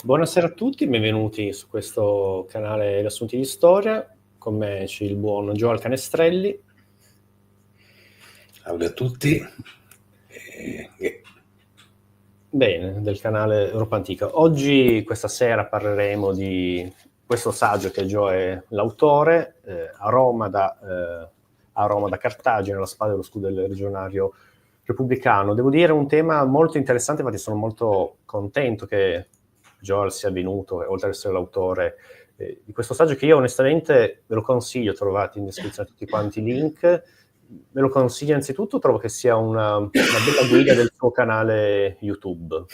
Buonasera a tutti, benvenuti su questo canale Riassunti di Storia. Con me c'è il buon Joel Canestrelli. Salve a tutti. Bene, del canale Europa Antica. Oggi, questa sera, parleremo di questo saggio che Joe è l'autore, a Roma da Cartagine, la spada e lo scudo del legionario repubblicano. Devo dire un tema molto interessante, infatti sono molto contento che Joel sia venuto, oltre ad essere l'autore di questo saggio, che io onestamente ve lo consiglio, trovate in descrizione tutti quanti i link. Ve lo consiglio innanzitutto, trovo che sia una bella guida del suo canale YouTube.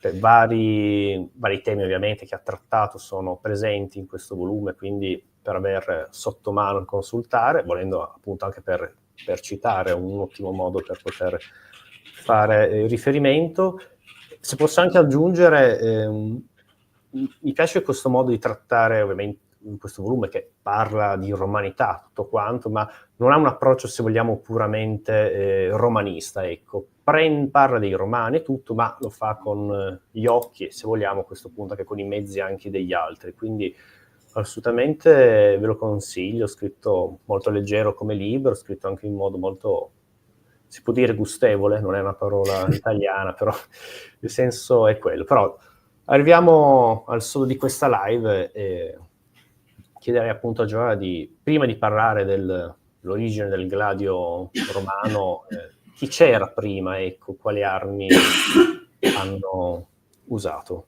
Cioè, vari temi ovviamente che ha trattato sono presenti in questo volume, quindi per aver sotto mano consultare, volendo appunto anche per citare, un ottimo modo per poter fare riferimento. Se posso anche aggiungere, mi piace questo modo di trattare ovviamente in questo volume, che parla di romanità, tutto quanto, ma non ha un approccio, se vogliamo, puramente romanista, ecco. Parla dei romani e tutto, ma lo fa con gli occhi, e se vogliamo a questo punto anche con i mezzi anche degli altri, quindi assolutamente ve lo consiglio. Scritto molto leggero come libro, scritto anche in modo molto, si può dire, gustevole, non è una parola italiana, però il senso è quello. Però arriviamo al sodo di questa live e chiederei appunto a Giovanna prima di parlare dell'origine del gladio romano, chi c'era prima, ecco, quali armi hanno usato.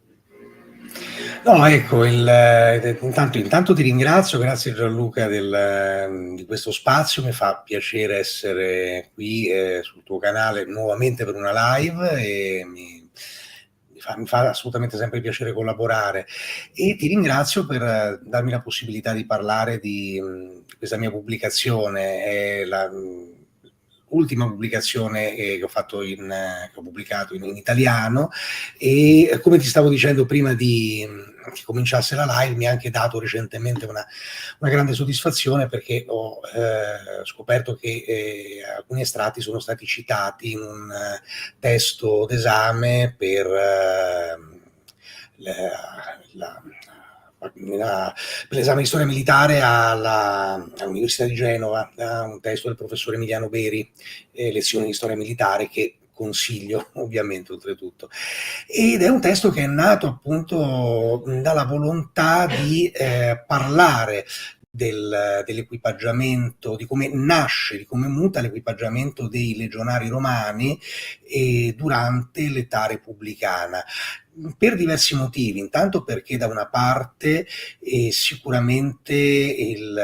No, ecco, intanto ti ringrazio, grazie Gianluca di questo spazio, mi fa piacere essere qui sul tuo canale nuovamente per una live e mi fa assolutamente sempre piacere collaborare e ti ringrazio per darmi la possibilità di parlare di questa mia pubblicazione. È l'ultima pubblicazione che ho pubblicato in italiano e come ti stavo dicendo prima che cominciasse la live, mi ha anche dato recentemente una grande soddisfazione, perché ho scoperto che alcuni estratti sono stati citati in un testo d'esame per per l'esame di storia militare all'Università di Genova, un testo del professore Emiliano Beri, lezioni di storia militare, che consiglio ovviamente oltretutto, ed è un testo che è nato appunto dalla volontà di parlare dell'equipaggiamento, di come nasce, di come muta l'equipaggiamento dei legionari romani durante l'età repubblicana, per diversi motivi. Intanto perché da una parte sicuramente il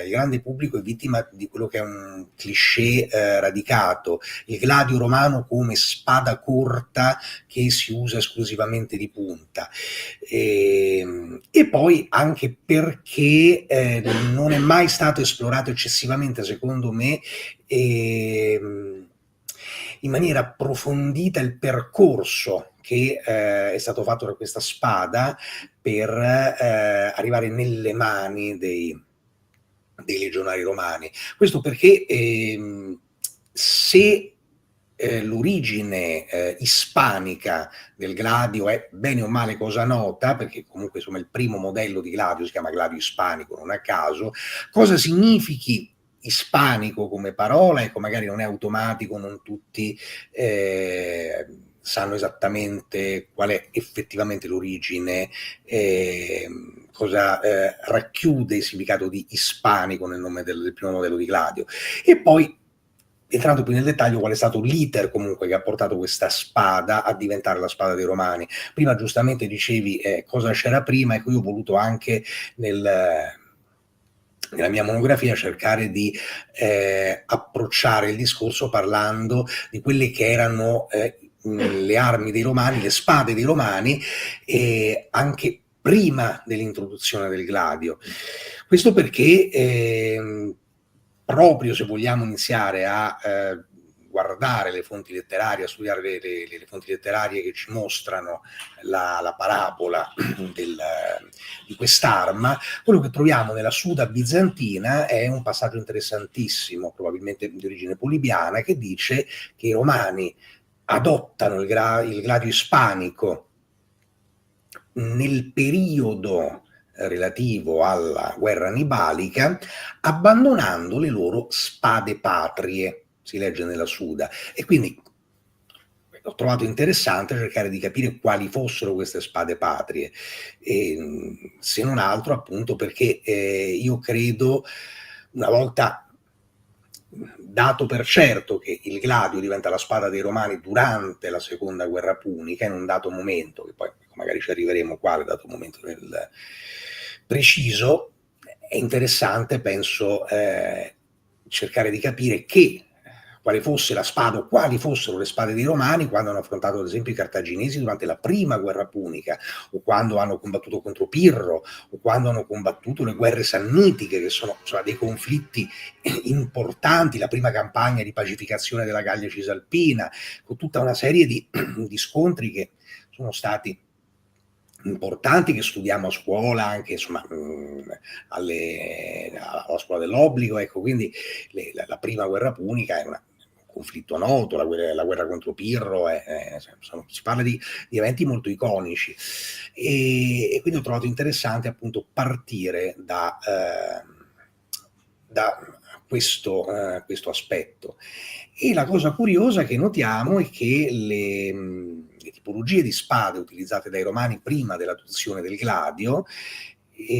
grande pubblico è vittima di quello che è un cliché radicato, il gladio romano come spada corta che si usa esclusivamente di punta, e poi anche perché non è mai stato esplorato eccessivamente, secondo me, in maniera approfondita, il percorso che è stato fatto da questa spada per arrivare nelle mani dei legionari romani. Questo perché se l'origine ispanica del gladio è bene o male cosa nota, perché comunque insomma il primo modello di gladio si chiama gladio ispanico, non a caso, cosa significhi ispanico come parola, ecco, magari non è automatico, non tutti sanno esattamente qual è effettivamente l'origine, cosa racchiude il significato di ispanico nel nome del primo modello di gladio. E poi, entrando più nel dettaglio, qual è stato l'iter comunque che ha portato questa spada a diventare la spada dei Romani. Prima giustamente dicevi cosa c'era prima, ecco, io ho voluto anche nella mia monografia cercare di approcciare il discorso parlando di quelle che erano le armi dei Romani, le spade dei Romani, anche prima dell'introduzione del gladio. Questo perché proprio se vogliamo iniziare a guardare le fonti letterarie, a studiare le fonti letterarie che ci mostrano la parabola di quest'arma, quello che troviamo nella Suda bizantina è un passaggio interessantissimo, probabilmente di origine polibiana, che dice che i romani adottano il gladio ispanico nel periodo relativo alla guerra annibalica, abbandonando le loro spade patrie, si legge nella Suda. E quindi ho trovato interessante cercare di capire quali fossero queste spade patrie, se non altro appunto perché io credo, una volta dato per certo che il gladio diventa la spada dei Romani durante la seconda guerra punica, in un dato momento, che poi magari ci arriveremo quale dato momento nel preciso, è interessante, penso, cercare di capire quale fosse la spada o quali fossero le spade dei Romani quando hanno affrontato ad esempio i cartaginesi durante la prima guerra punica, o quando hanno combattuto contro Pirro, o quando hanno combattuto le guerre sannitiche, che sono insomma, dei conflitti importanti, la prima campagna di pacificazione della Gallia Cisalpina, con tutta una serie di scontri che sono stati importanti, che studiamo a scuola, anche insomma alla scuola dell'obbligo, ecco. Quindi la prima guerra punica è un conflitto noto, la guerra contro Pirro, si parla di eventi molto iconici, e quindi ho trovato interessante appunto partire da questo aspetto. E la cosa curiosa che notiamo è che le tipologie di spade utilizzate dai Romani prima dell'adozione del gladio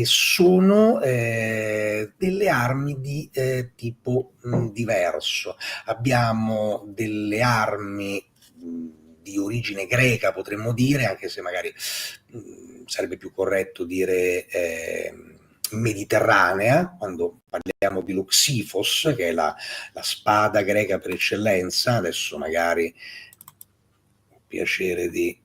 sono delle armi di tipo diverso. Abbiamo delle armi di origine greca, potremmo dire, anche se magari sarebbe più corretto dire mediterranea, quando parliamo di l'oxifos, che è la spada greca per eccellenza. Adesso magari ho piacere di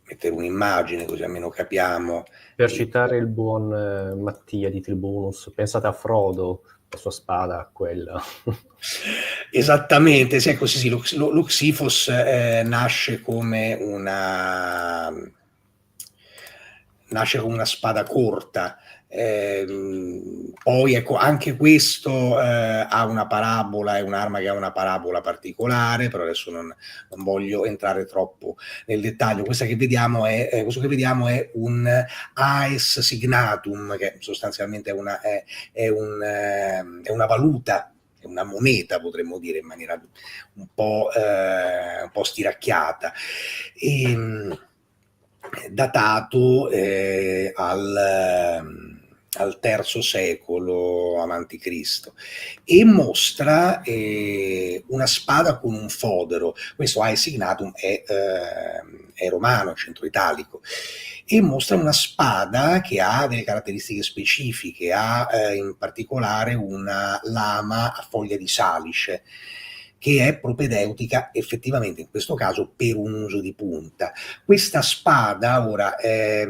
mettere un'immagine così almeno capiamo. Per citare il buon Mattia di Tribunus, pensate a Frodo, la sua spada, quella. Esattamente, sì, ecco, sì, l'oxifos nasce come una spada corta. Poi ecco, anche questo ha una parabola, è un'arma che ha una parabola particolare, però adesso non voglio entrare troppo nel dettaglio. Questo che vediamo è un aes signatum, che sostanzialmente è una valuta, è una moneta, potremmo dire in maniera un po' stiracchiata, datato al III secolo avanti Cristo, e mostra una spada con un fodero. Questo aes signatum è romano, centro italico, e mostra una spada che ha delle caratteristiche specifiche, ha in particolare una lama a foglia di salice, che è propedeutica effettivamente in questo caso per un uso di punta. Questa spada ora è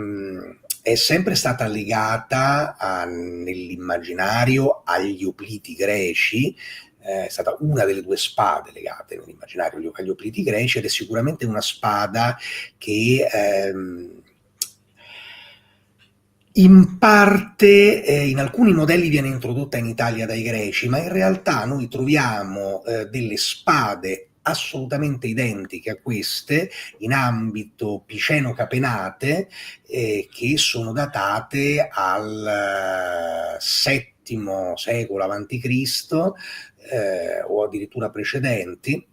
sempre stata legata nell'immaginario agli opliti greci, è stata una delle due spade legate nell'immaginario agli opliti greci, ed è sicuramente una spada che in parte in alcuni modelli viene introdotta in Italia dai greci, ma in realtà noi troviamo delle spade assolutamente identiche a queste in ambito piceno-capenate, che sono datate al VII secolo avanti Cristo, o addirittura precedenti,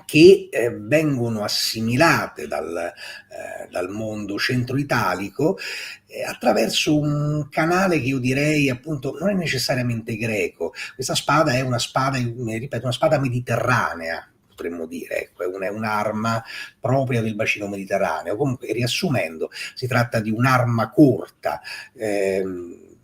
che vengono assimilate dal mondo centro-italico attraverso un canale che io direi appunto non è necessariamente greco. Questa spada è una spada, ripeto, una spada mediterranea, potremmo dire, ecco, è un'arma propria del bacino mediterraneo. Comunque, riassumendo, si tratta di un'arma corta,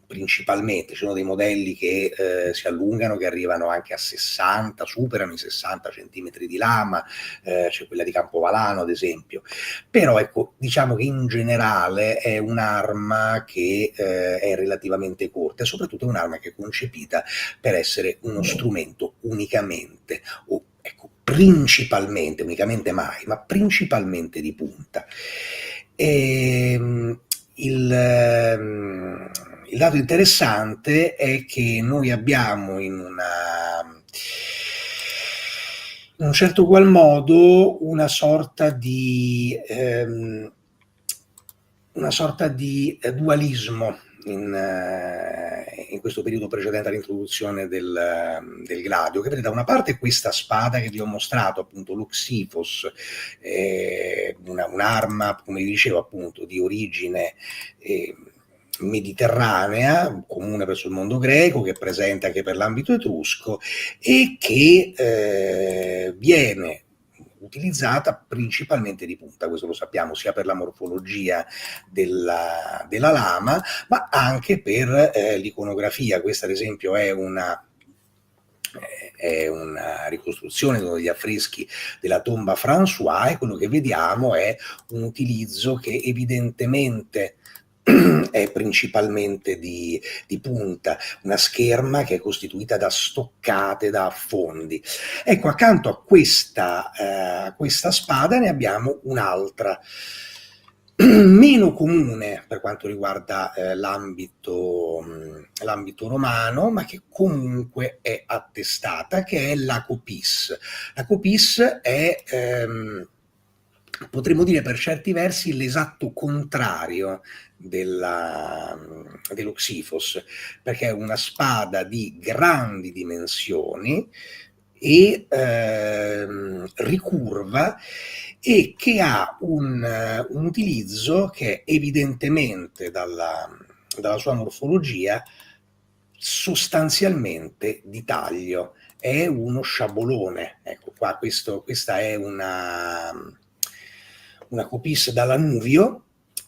principalmente. Ci sono dei modelli che si allungano, che arrivano anche a 60, superano i 60 centimetri di lama, c'è quella di Campovalano ad esempio, però ecco, diciamo che in generale è un'arma che è relativamente corta, e soprattutto è un'arma che è concepita per essere uno strumento unicamente, o ecco, principalmente, unicamente mai, ma principalmente di punta. Il dato interessante è che noi abbiamo in un certo qual modo una sorta di una sorta di dualismo in questo periodo precedente all'introduzione del gladio, che vede da una parte questa spada che vi ho mostrato, appunto l'Oxyphos, un'arma, come vi dicevo, appunto di origine mediterranea, comune verso il mondo greco, che è presente anche per l'ambito etrusco e che viene utilizzata principalmente di punta, questo lo sappiamo, sia per la morfologia della lama, ma anche per l'iconografia. Questa ad esempio è una ricostruzione di uno degli affreschi della tomba François, e quello che vediamo è un utilizzo che evidentemente è principalmente di punta, una scherma che è costituita da stoccate, da affondi. Ecco, accanto a questa spada ne abbiamo un'altra, meno comune per quanto riguarda l'ambito romano, ma che comunque è attestata, che è la copis. La copis è, potremmo dire per certi versi, l'esatto contrario dell'Oxyphos, perché è una spada di grandi dimensioni e ricurva, e che ha un utilizzo che evidentemente dalla sua morfologia sostanzialmente di taglio. È uno sciabolone. Ecco qua, questa è una copis da Lanuvio,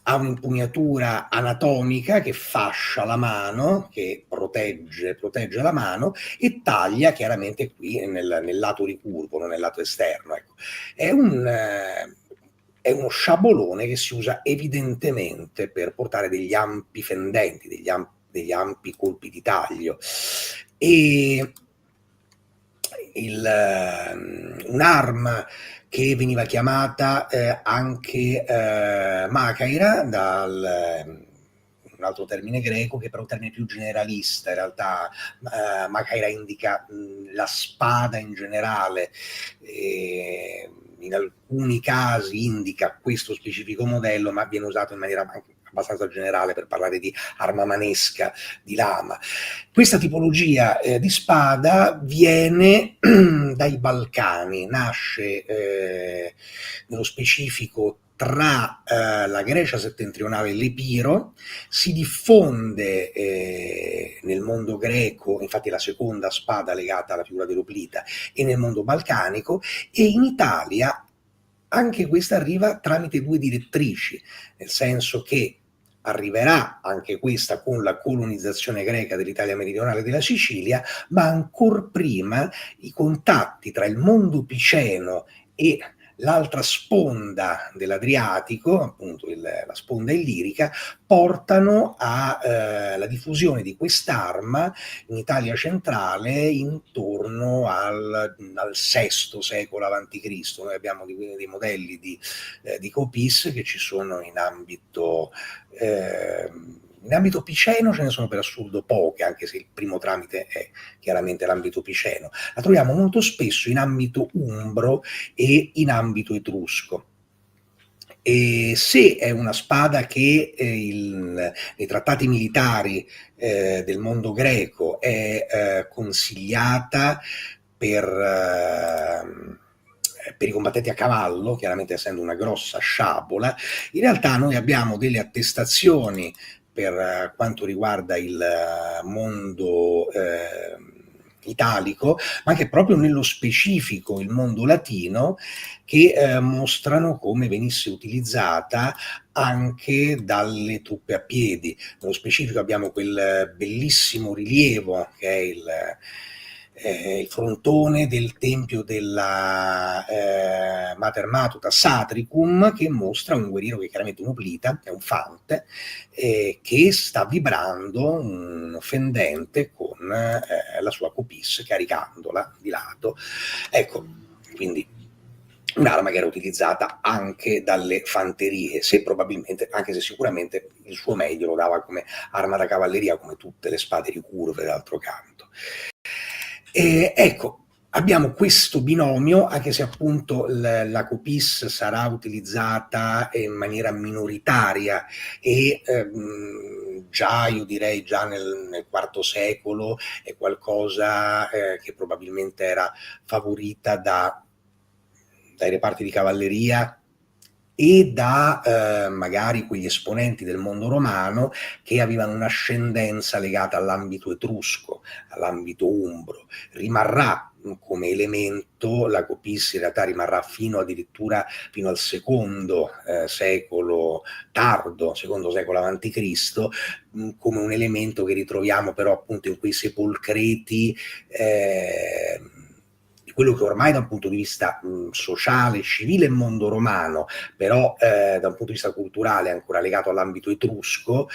ha un'impugnatura anatomica che fascia la mano, che protegge la mano, e taglia chiaramente qui nel lato ricurvo, non nel lato esterno. Ecco. È uno sciabolone che si usa evidentemente per portare degli ampi fendenti, degli ampi colpi di taglio. E un'arma che veniva chiamata anche Machaira, un altro termine greco, che però è un termine più generalista. In realtà Machaira indica la spada in generale, in alcuni casi indica questo specifico modello, ma viene usato in maniera anche abbastanza generale per parlare di arma manesca, di lama. Questa tipologia di spada viene dai Balcani, nasce nello specifico tra la Grecia settentrionale e l'Epiro, si diffonde nel mondo greco, infatti è la seconda spada legata alla figura dell'Oplita, e nel mondo balcanico, e in Italia anche questa arriva tramite due direttrici, nel senso che arriverà anche questa con la colonizzazione greca dell'Italia meridionale e della Sicilia, ma ancor prima i contatti tra il mondo piceno e l'altra sponda dell'Adriatico, appunto la sponda illirica, portano alla diffusione di quest'arma in Italia centrale intorno al VI secolo a.C. Noi abbiamo dei modelli di copis che ci sono in ambito piceno, ce ne sono per assurdo poche, anche se il primo tramite è chiaramente l'ambito piceno. La troviamo molto spesso in ambito umbro e in ambito etrusco. E se è una spada che nei trattati militari del mondo greco è consigliata per i combattenti a cavallo, chiaramente essendo una grossa sciabola, in realtà noi abbiamo delle attestazioni per quanto riguarda il mondo italico, ma anche proprio nello specifico il mondo latino, che mostrano come venisse utilizzata anche dalle truppe a piedi. Nello specifico abbiamo quel bellissimo rilievo che è il frontone del tempio della Mater Matuta Satricum, che mostra un guerriero che è chiaramente un oplita, è un fante, che sta vibrando un fendente con la sua copis, caricandola di lato. Ecco, quindi un'arma che era utilizzata anche dalle fanterie, anche se sicuramente il suo meglio lo dava come arma da cavalleria, come tutte le spade ricurve d'altro canto. Ecco, abbiamo questo binomio, anche se appunto la Copis sarà utilizzata in maniera minoritaria e già, io direi, già nel IV secolo è qualcosa che probabilmente era favorita dai reparti di cavalleria e da magari quegli esponenti del mondo romano che avevano un'ascendenza legata all'ambito etrusco, all'ambito umbro. Rimarrà come elemento, la Copis in realtà rimarrà addirittura fino al secondo secolo tardo, secondo secolo avanti Cristo, come un elemento che ritroviamo però appunto in quei sepolcreti quello che ormai da un punto di vista sociale, civile e mondo romano, però da un punto di vista culturale è ancora legato all'ambito etrusco,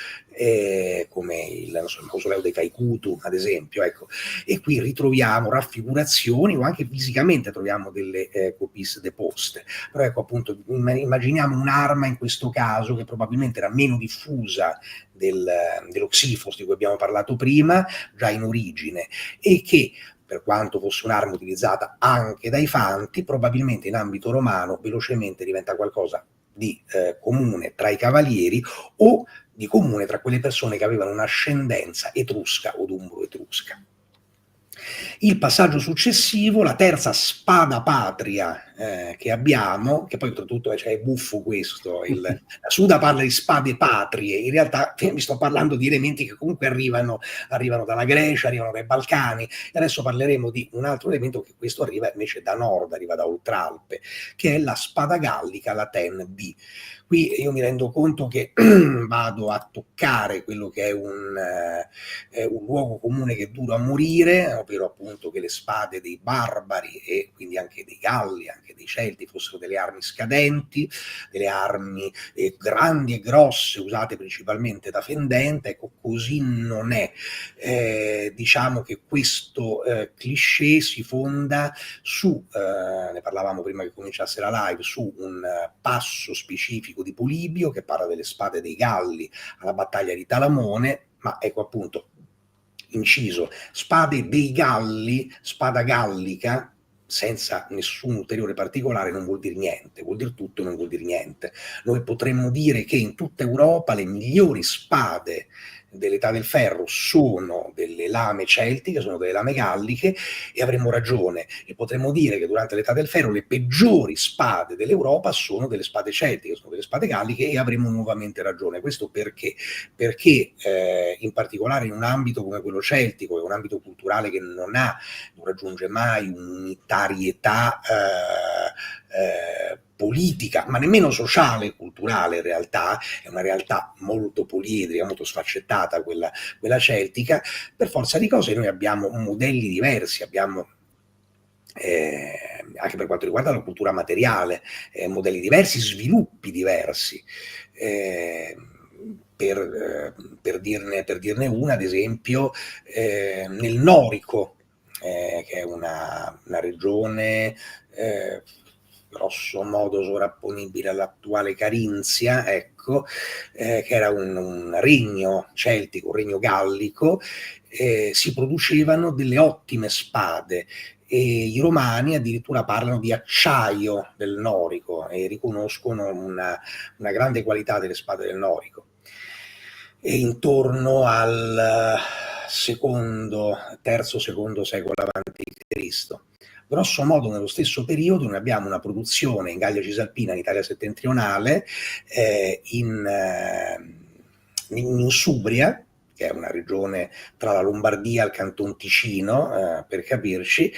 come il mausoleo dei Caecutu, ad esempio, ecco. E qui ritroviamo raffigurazioni o anche fisicamente troviamo delle Copis deposte. Però ecco, appunto, immaginiamo un'arma in questo caso che probabilmente era meno diffusa dello Xifos di cui abbiamo parlato prima, già in origine, e che per quanto fosse un'arma utilizzata anche dai fanti, probabilmente in ambito romano velocemente diventa qualcosa di comune tra i cavalieri o di comune tra quelle persone che avevano un'ascendenza etrusca o umbro-etrusca. Il passaggio successivo, la terza spada patria che abbiamo, che poi oltretutto è buffo questo, la Suda parla di spade patrie, in realtà mi sto parlando di elementi che comunque arrivano dalla Grecia, arrivano dai Balcani, e adesso parleremo di un altro elemento che questo arriva invece da nord, arriva da Oltralpe, che è la spada gallica, la Ten B. Qui io mi rendo conto che vado a toccare quello che è un luogo comune che è duro a morire, ovvero appunto che le spade dei barbari e quindi anche dei Galli, anche dei Celti, fossero delle armi scadenti, delle armi grandi e grosse, usate principalmente da fendente. Ecco, così non è. Diciamo che questo cliché si fonda su, ne parlavamo prima che cominciasse la live, su un passo specifico di Polibio che parla delle spade dei Galli alla battaglia di Talamone, ma ecco appunto, inciso, spade dei Galli, spada gallica, senza nessun ulteriore particolare, non vuol dire niente, vuol dire tutto e non vuol dire niente. Noi potremmo dire che in tutta Europa le migliori spade dell'età del ferro sono delle lame celtiche, sono delle lame galliche, e avremmo ragione, e potremmo dire che durante l'età del ferro le peggiori spade dell'Europa sono delle spade celtiche, sono delle spade galliche, e avremmo nuovamente ragione. Questo perché? Perché in particolare in un ambito come quello celtico, è un ambito culturale che non raggiunge mai un'unitarietà politica, ma nemmeno sociale e culturale. In realtà è una realtà molto poliedrica, molto sfaccettata quella celtica. Per forza di cose noi abbiamo modelli diversi, abbiamo anche per quanto riguarda la cultura materiale, modelli diversi, sviluppi diversi. Per dirne una, ad esempio, nel Norico, che è una regione grosso modo sovrapponibile all'attuale Carinzia, ecco, che era un regno celtico, un regno gallico, si producevano delle ottime spade, e i romani addirittura parlano di acciaio del Norico e riconoscono una grande qualità delle spade del Norico. E intorno al terzo secondo secolo avanti Cristo. Grosso modo nello stesso periodo noi abbiamo una produzione in Gallia Cisalpina, in Italia settentrionale, in Subria, che è una regione tra la Lombardia e il Canton Ticino, per capirci,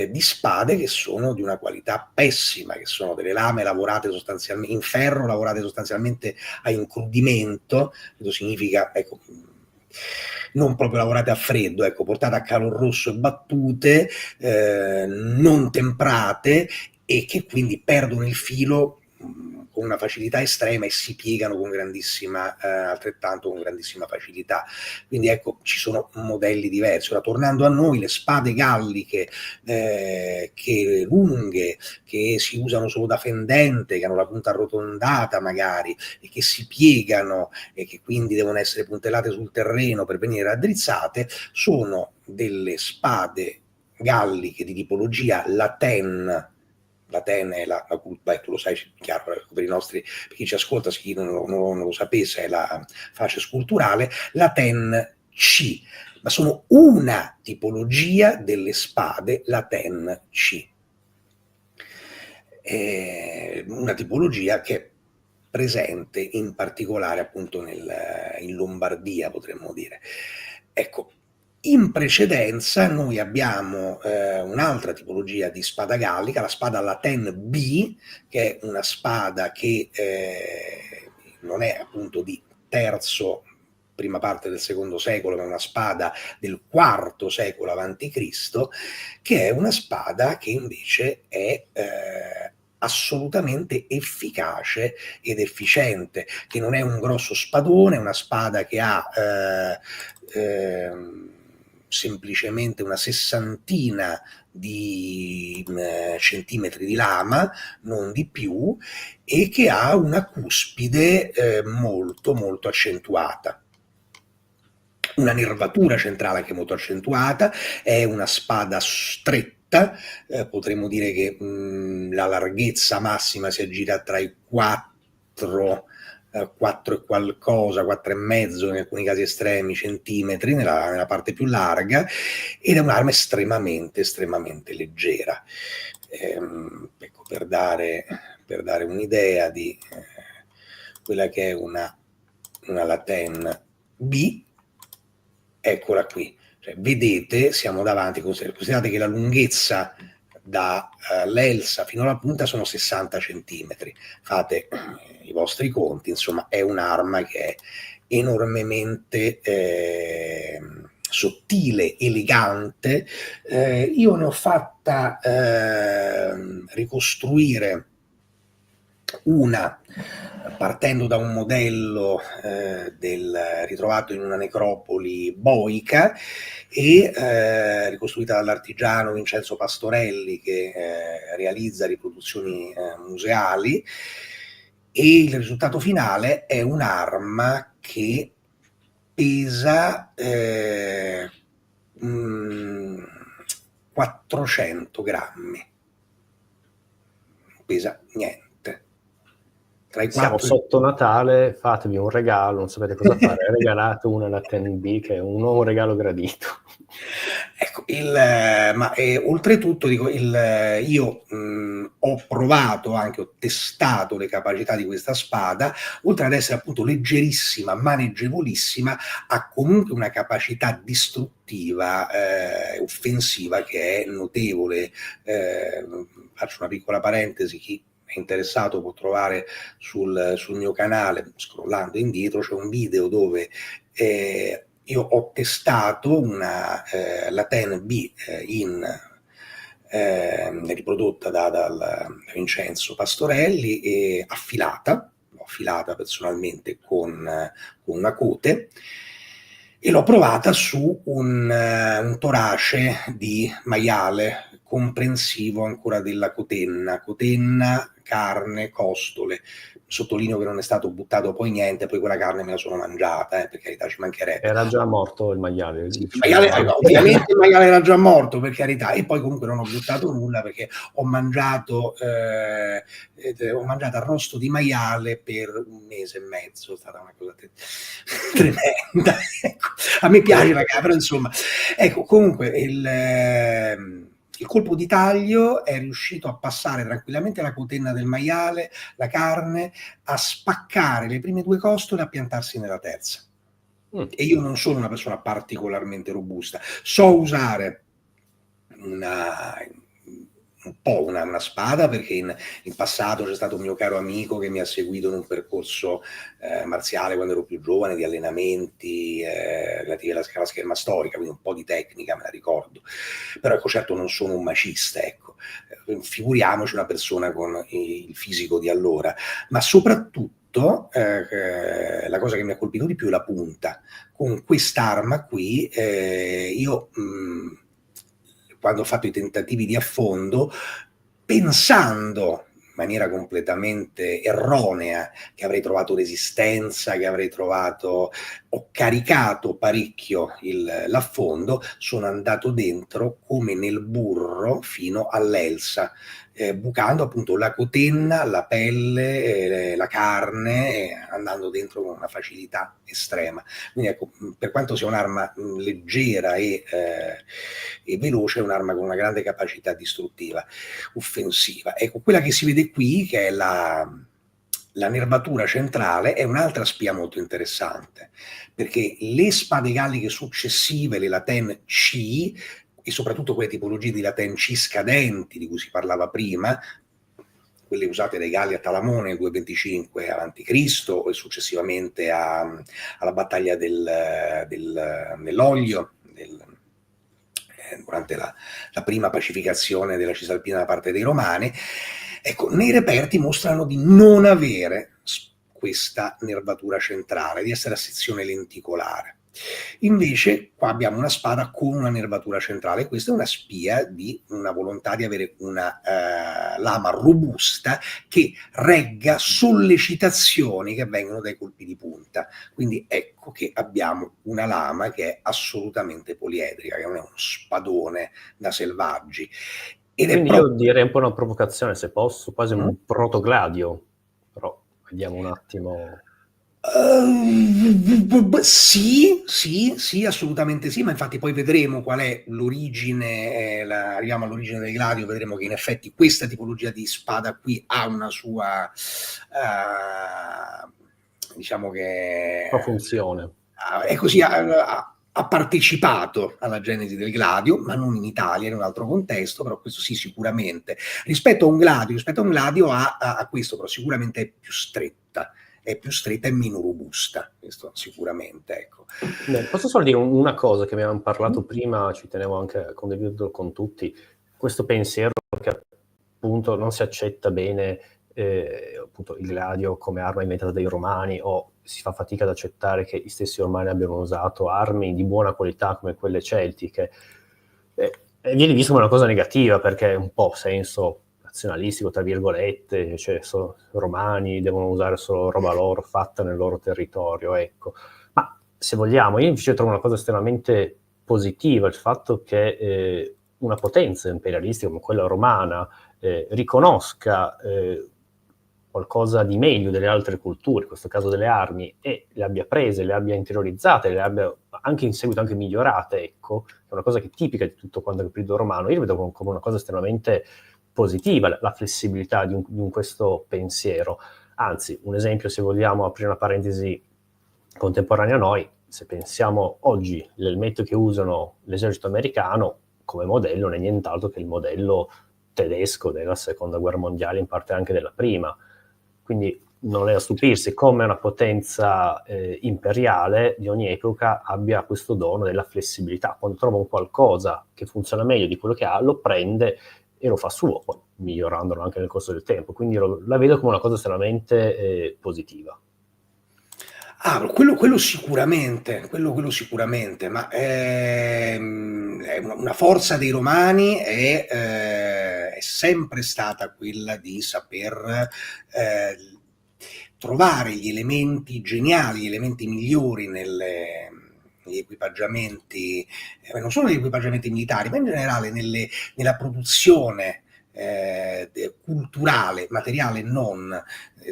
di spade che sono di una qualità pessima, che sono delle lame lavorate sostanzialmente in ferro, lavorate sostanzialmente a incrudimento. Questo significa, ecco, non proprio lavorate a freddo, ecco, portate a calor rosso e battute, non temprate, e che quindi perdono il filo con una facilità estrema e si piegano altrettanto con grandissima facilità. Quindi ecco, ci sono modelli diversi. Ora, tornando a noi, le spade galliche che lunghe, che si usano solo da fendente, che hanno la punta arrotondata magari, e che si piegano e che quindi devono essere puntellate sul terreno per venire raddrizzate, sono delle spade galliche di tipologia Laten. Laten è beh, tu lo sai, chiaro, per per chi ci ascolta, se chi non lo sapesse, è la face sculturale, Laten C, ma sono una tipologia delle spade Laten C. Una tipologia che è presente in particolare appunto in Lombardia, potremmo dire. Ecco, in precedenza noi abbiamo un'altra tipologia di spada gallica, la spada Laten B, che è una spada che non è appunto di prima parte del secondo secolo, ma è una spada del IV secolo avanti Cristo, che è una spada che invece è assolutamente efficace ed efficiente, che non è un grosso spadone, è una spada che ha semplicemente una sessantina di centimetri di lama, non di più, e che ha una cuspide molto molto accentuata, una nervatura centrale anche molto accentuata, è una spada stretta, potremmo dire che la larghezza massima si aggira tra i 4 e qualcosa, 4 e mezzo, in alcuni casi estremi, centimetri nella parte più larga, ed è un'arma estremamente leggera. Ecco, per dare un'idea di quella che è una Laten B, eccola qui. Cioè, vedete, siamo davanti, considerate che la lunghezza dall'elsa fino alla punta sono 60 centimetri. Fate i vostri conti, insomma, è un'arma che è enormemente sottile, elegante. Io ne ho fatta ricostruire una partendo da un modello ritrovato in una necropoli boica e ricostruita dall'artigiano Vincenzo Pastorelli, che realizza riproduzioni museali, e il risultato finale è un'arma che pesa 400 grammi, non pesa niente. Siamo sotto Natale, fatevi un regalo, non sapete cosa fare, regalate una Laten B, che è un nuovo regalo gradito. Ecco, ma oltretutto dico, io ho provato, anche ho testato le capacità di questa spada, oltre ad essere appunto leggerissima, maneggevolissima, ha comunque una capacità distruttiva, offensiva, che è notevole. Faccio una piccola parentesi, chi è interessato può trovare sul mio canale, scrollando indietro, c'è un video dove io ho testato una Laten B riprodotta da Vincenzo Pastorelli, affilata, l'ho affilata personalmente con una cote, e l'ho provata su un torace di maiale comprensivo ancora della cotenna, carne, costole. Sottolineo che non è stato buttato poi niente, poi quella carne me la sono mangiata, per carità, ci mancherebbe. Era già morto il maiale. Sì, ovviamente il maiale era già morto, per carità, e poi comunque non ho buttato nulla, perché ho mangiato arrosto di maiale per 1 mese e mezzo, è stata una cosa tremenda. Ecco. A me piace la capra, insomma. Ecco, comunque il colpo di taglio è riuscito a passare tranquillamente la cotenna del maiale, la carne, a spaccare le prime 2 costole e a piantarsi nella terza. E io non sono una persona particolarmente robusta, so usare un po' una spada, perché in passato c'è stato un mio caro amico che mi ha seguito in un percorso marziale quando ero più giovane, di allenamenti relativi alla scherma storica, quindi un po' di tecnica me la ricordo. Però ecco, certo non sono un macista, ecco. Figuriamoci una persona con il fisico di allora, ma soprattutto la cosa che mi ha colpito di più è la punta. Con quest'arma qui io quando ho fatto i tentativi di affondo, pensando maniera completamente erronea, che avrei trovato resistenza, che avrei trovato... Ho caricato parecchio l'affondo, sono andato dentro come nel burro fino all'elsa, bucando appunto la cotenna, la pelle, la carne, andando dentro con una facilità estrema. Quindi ecco, per quanto sia un'arma leggera e veloce, è un'arma con una grande capacità distruttiva, offensiva. Ecco, quella che si vede qui, che è la nervatura centrale, è un'altra spia molto interessante, perché le spade galliche successive, le Laten C, e soprattutto quelle tipologie di Laten C scadenti di cui si parlava prima, quelle usate dai Galli a Talamone nel 225 a.C. e successivamente alla battaglia dell'Oglio, durante la prima pacificazione della Cisalpina da parte dei Romani. Ecco, nei reperti mostrano di non avere questa nervatura centrale, di essere a sezione lenticolare. Invece qua abbiamo una spada con una nervatura centrale. Questa è una spia di una volontà di avere una lama robusta che regga sollecitazioni che vengono dai colpi di punta. Quindi ecco che abbiamo una lama che è assolutamente poliedrica, che non è uno spadone da selvaggi. Quindi io direi un po' una provocazione, se posso, quasi un protogladio, però vediamo un attimo. Sì, assolutamente sì, ma infatti poi vedremo qual è l'origine, arriviamo all'origine del gladio, vedremo che in effetti questa tipologia di spada qui ha una sua, diciamo che... funzione. È così, ha partecipato alla genesi del gladio, ma non in Italia, in un altro contesto, però questo sì, sicuramente. Rispetto a un gladio ha questo, però sicuramente è più stretta e meno robusta, questo sicuramente, ecco. Beh, posso solo dire una cosa che abbiamo parlato prima, ci tenevo anche a condividerlo con tutti, questo pensiero che appunto non si accetta bene appunto il gladio come arma inventata dai romani, o si fa fatica ad accettare che gli stessi romani abbiano usato armi di buona qualità come quelle celtiche, viene visto come una cosa negativa, perché è un po' senso nazionalistico, tra virgolette, cioè romani devono usare solo roba loro fatta nel loro territorio, ecco. Ma se vogliamo, io invece trovo una cosa estremamente positiva il fatto che una potenza imperialistica come quella romana riconosca qualcosa di meglio delle altre culture, in questo caso delle armi, e le abbia prese, le abbia interiorizzate, le abbia anche in seguito anche migliorate, ecco, è una cosa che è tipica di tutto quanto il periodo romano. Io lo vedo come una cosa estremamente positiva, la flessibilità di questo pensiero. Anzi, un esempio, se vogliamo aprire una parentesi contemporanea a noi, se pensiamo oggi l'elmetto che usano l'esercito americano come modello non è nient'altro che il modello tedesco della seconda guerra mondiale, in parte anche della prima. Quindi non è da stupirsi come una potenza imperiale di ogni epoca abbia questo dono della flessibilità. Quando trova un qualcosa che funziona meglio di quello che ha, lo prende e lo fa suo, poi migliorandolo anche nel corso del tempo. Quindi la vedo come una cosa estremamente positiva. Quello sicuramente, ma è una forza dei romani è sempre stata quella di saper trovare gli elementi geniali, gli elementi migliori negli equipaggiamenti, non solo negli equipaggiamenti militari, ma in generale nella produzione culturale, materiale non,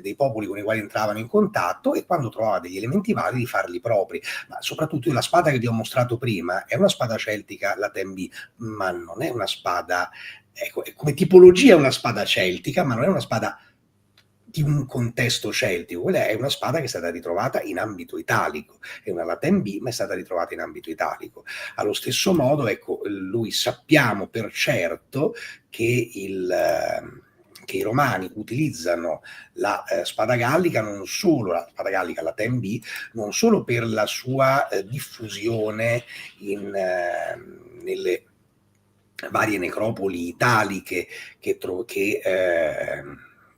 dei popoli con i quali entravano in contatto, e quando trovava degli elementi validi farli propri. Ma soprattutto la spada che vi ho mostrato prima è una spada celtica, la Laten-B, ma non è una spada, ecco, come tipologia è una spada celtica, ma non è una spada di un contesto celtico. Quella è una spada che è stata ritrovata in ambito italico, è una Laten-B, ma è stata ritrovata in ambito italico. Allo stesso modo, ecco, lui sappiamo per certo che i romani utilizzano la spada gallica, non solo la spada gallica, la Laten-B, non solo per la sua diffusione nelle varie necropoli italiche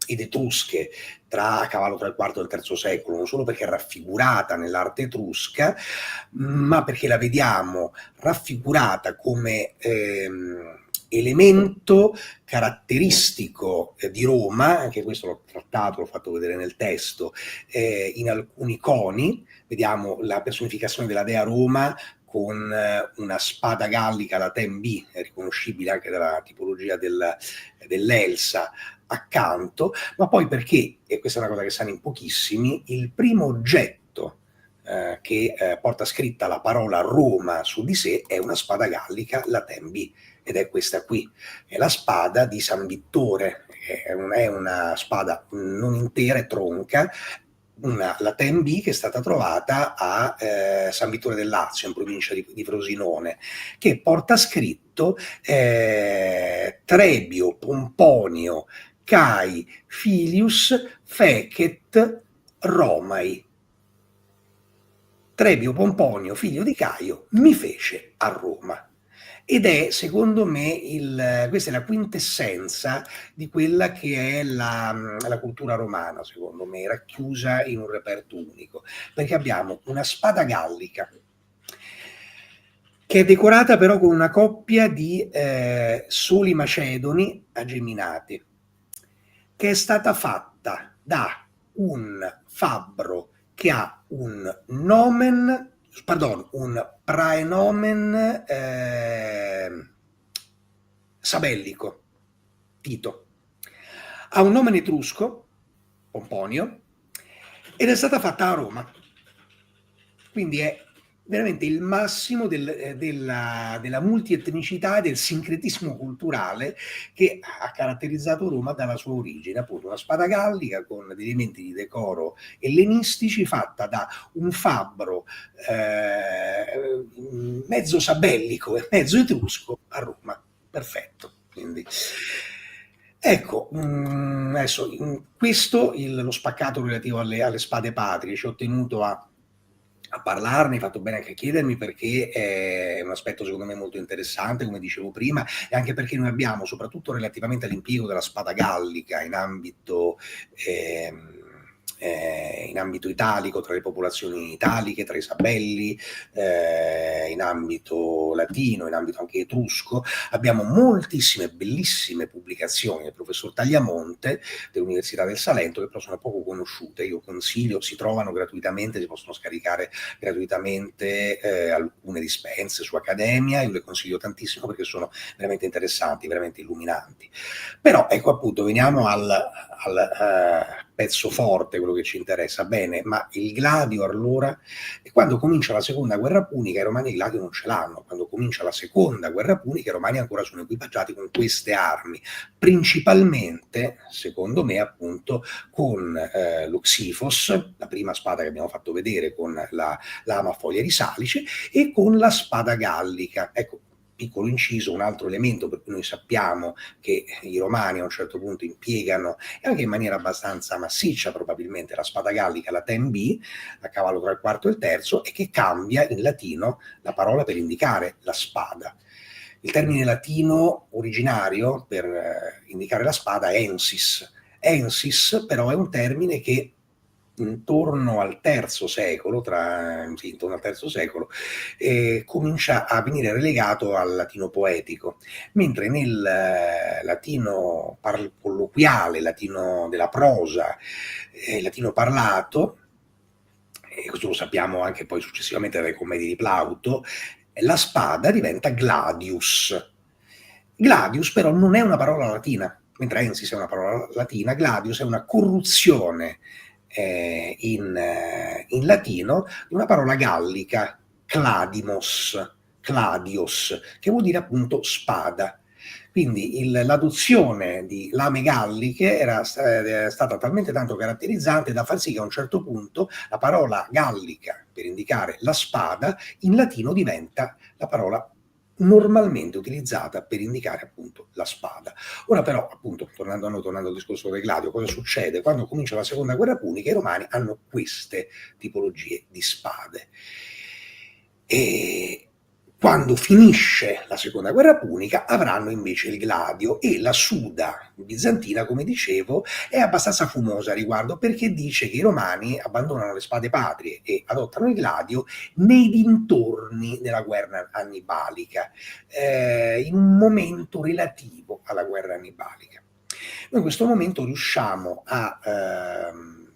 ed etrusche a cavallo tra il IV e il III secolo, non solo perché è raffigurata nell'arte etrusca, ma perché la vediamo raffigurata come elemento caratteristico di Roma, anche questo l'ho trattato, l'ho fatto vedere nel testo, in alcuni coni. Vediamo la personificazione della dea Roma con una spada gallica, la Ten B, è riconoscibile anche dalla tipologia dell'Elsa accanto, ma poi perché, e questa è una cosa che sanno in pochissimi, il primo oggetto che porta scritta la parola Roma su di sé è una spada gallica, la Ten B, ed è questa qui, è la spada di San Vittore, è una spada non intera, è tronca, la Ten B che è stata trovata a San Vittore del Lazio, in provincia di Frosinone, che porta scritto Trebio Pomponio Cai Filius Fecet Romai. Trebio Pomponio, figlio di Caio, mi fece a Roma. Ed è, secondo me, questa è la quintessenza di quella che è la cultura romana, secondo me, racchiusa in un reperto unico, perché abbiamo una spada gallica che è decorata però con una coppia di soli macedoni ageminati, che è stata fatta da un fabbro che ha un praenomen sabellico, Tito. Ha un nome etrusco, Pomponio, ed è stata fatta a Roma. Quindi è veramente il massimo della multietnicità e del sincretismo culturale che ha caratterizzato Roma dalla sua origine, appunto una spada gallica con degli elementi di decoro ellenistici fatta da un fabbro mezzo sabellico e mezzo etrusco a Roma. Perfetto. Quindi ecco, adesso questo lo spaccato relativo alle spade patrie, ci ho tenuto a parlarne, hai fatto bene anche a chiedermi, perché è un aspetto secondo me molto interessante, come dicevo prima, e anche perché noi abbiamo, soprattutto relativamente all'impiego della spada gallica in ambito italico, tra le popolazioni italiche, tra i sabelli, in ambito latino, in ambito anche etrusco, abbiamo moltissime bellissime pubblicazioni del professor Tagliamonte dell'Università del Salento, che però sono poco conosciute. Io consiglio, si trovano gratuitamente, si possono scaricare gratuitamente alcune dispense su Accademia, io le consiglio tantissimo perché sono veramente interessanti, veramente illuminanti. Però ecco, appunto, veniamo al pezzo forte, quello che ci interessa. Bene, ma il gladio allora, e quando comincia la seconda guerra punica, i romani il gladio non ce l'hanno. Quando comincia la seconda guerra punica, i romani ancora sono equipaggiati con queste armi, principalmente, secondo me, appunto, con lo Xifos, la prima spada che abbiamo fatto vedere con la lama a foglie di salice, e con la spada gallica. Ecco, piccolo inciso, un altro elemento per cui noi sappiamo che i romani a un certo punto impiegano, e anche in maniera abbastanza massiccia probabilmente, la spada gallica, la Ten B, a cavallo tra il quarto e il terzo, e che cambia in latino la parola per indicare la spada. Il termine latino originario per indicare la spada è ensis. Ensis però è un termine che intorno al III secolo, comincia a venire relegato al latino poetico, mentre nel latino colloquiale, latino della prosa, latino parlato, e questo lo sappiamo anche poi successivamente dalle commedie di Plauto, la spada diventa gladius. Gladius però non è una parola latina, mentre ensis è una parola latina, gladius è una corruzione in latino di una parola gallica, cladios, che vuol dire appunto spada. Quindi l'adozione di lame galliche era stata talmente tanto caratterizzante da far sì che a un certo punto la parola gallica per indicare la spada in latino diventa la parola normalmente utilizzata per indicare appunto la spada. Ora però, appunto, tornando al discorso del gladio, cosa succede? Quando comincia la seconda guerra punica, i romani hanno queste tipologie di spade. E Quando finisce la seconda guerra punica avranno invece il gladio, e la Suda bizantina, come dicevo, è abbastanza fumosa a riguardo, perché dice che i romani abbandonano le spade patrie e adottano il gladio nei dintorni della guerra annibalica, in un momento relativo alla guerra annibalica. Noi in questo momento riusciamo a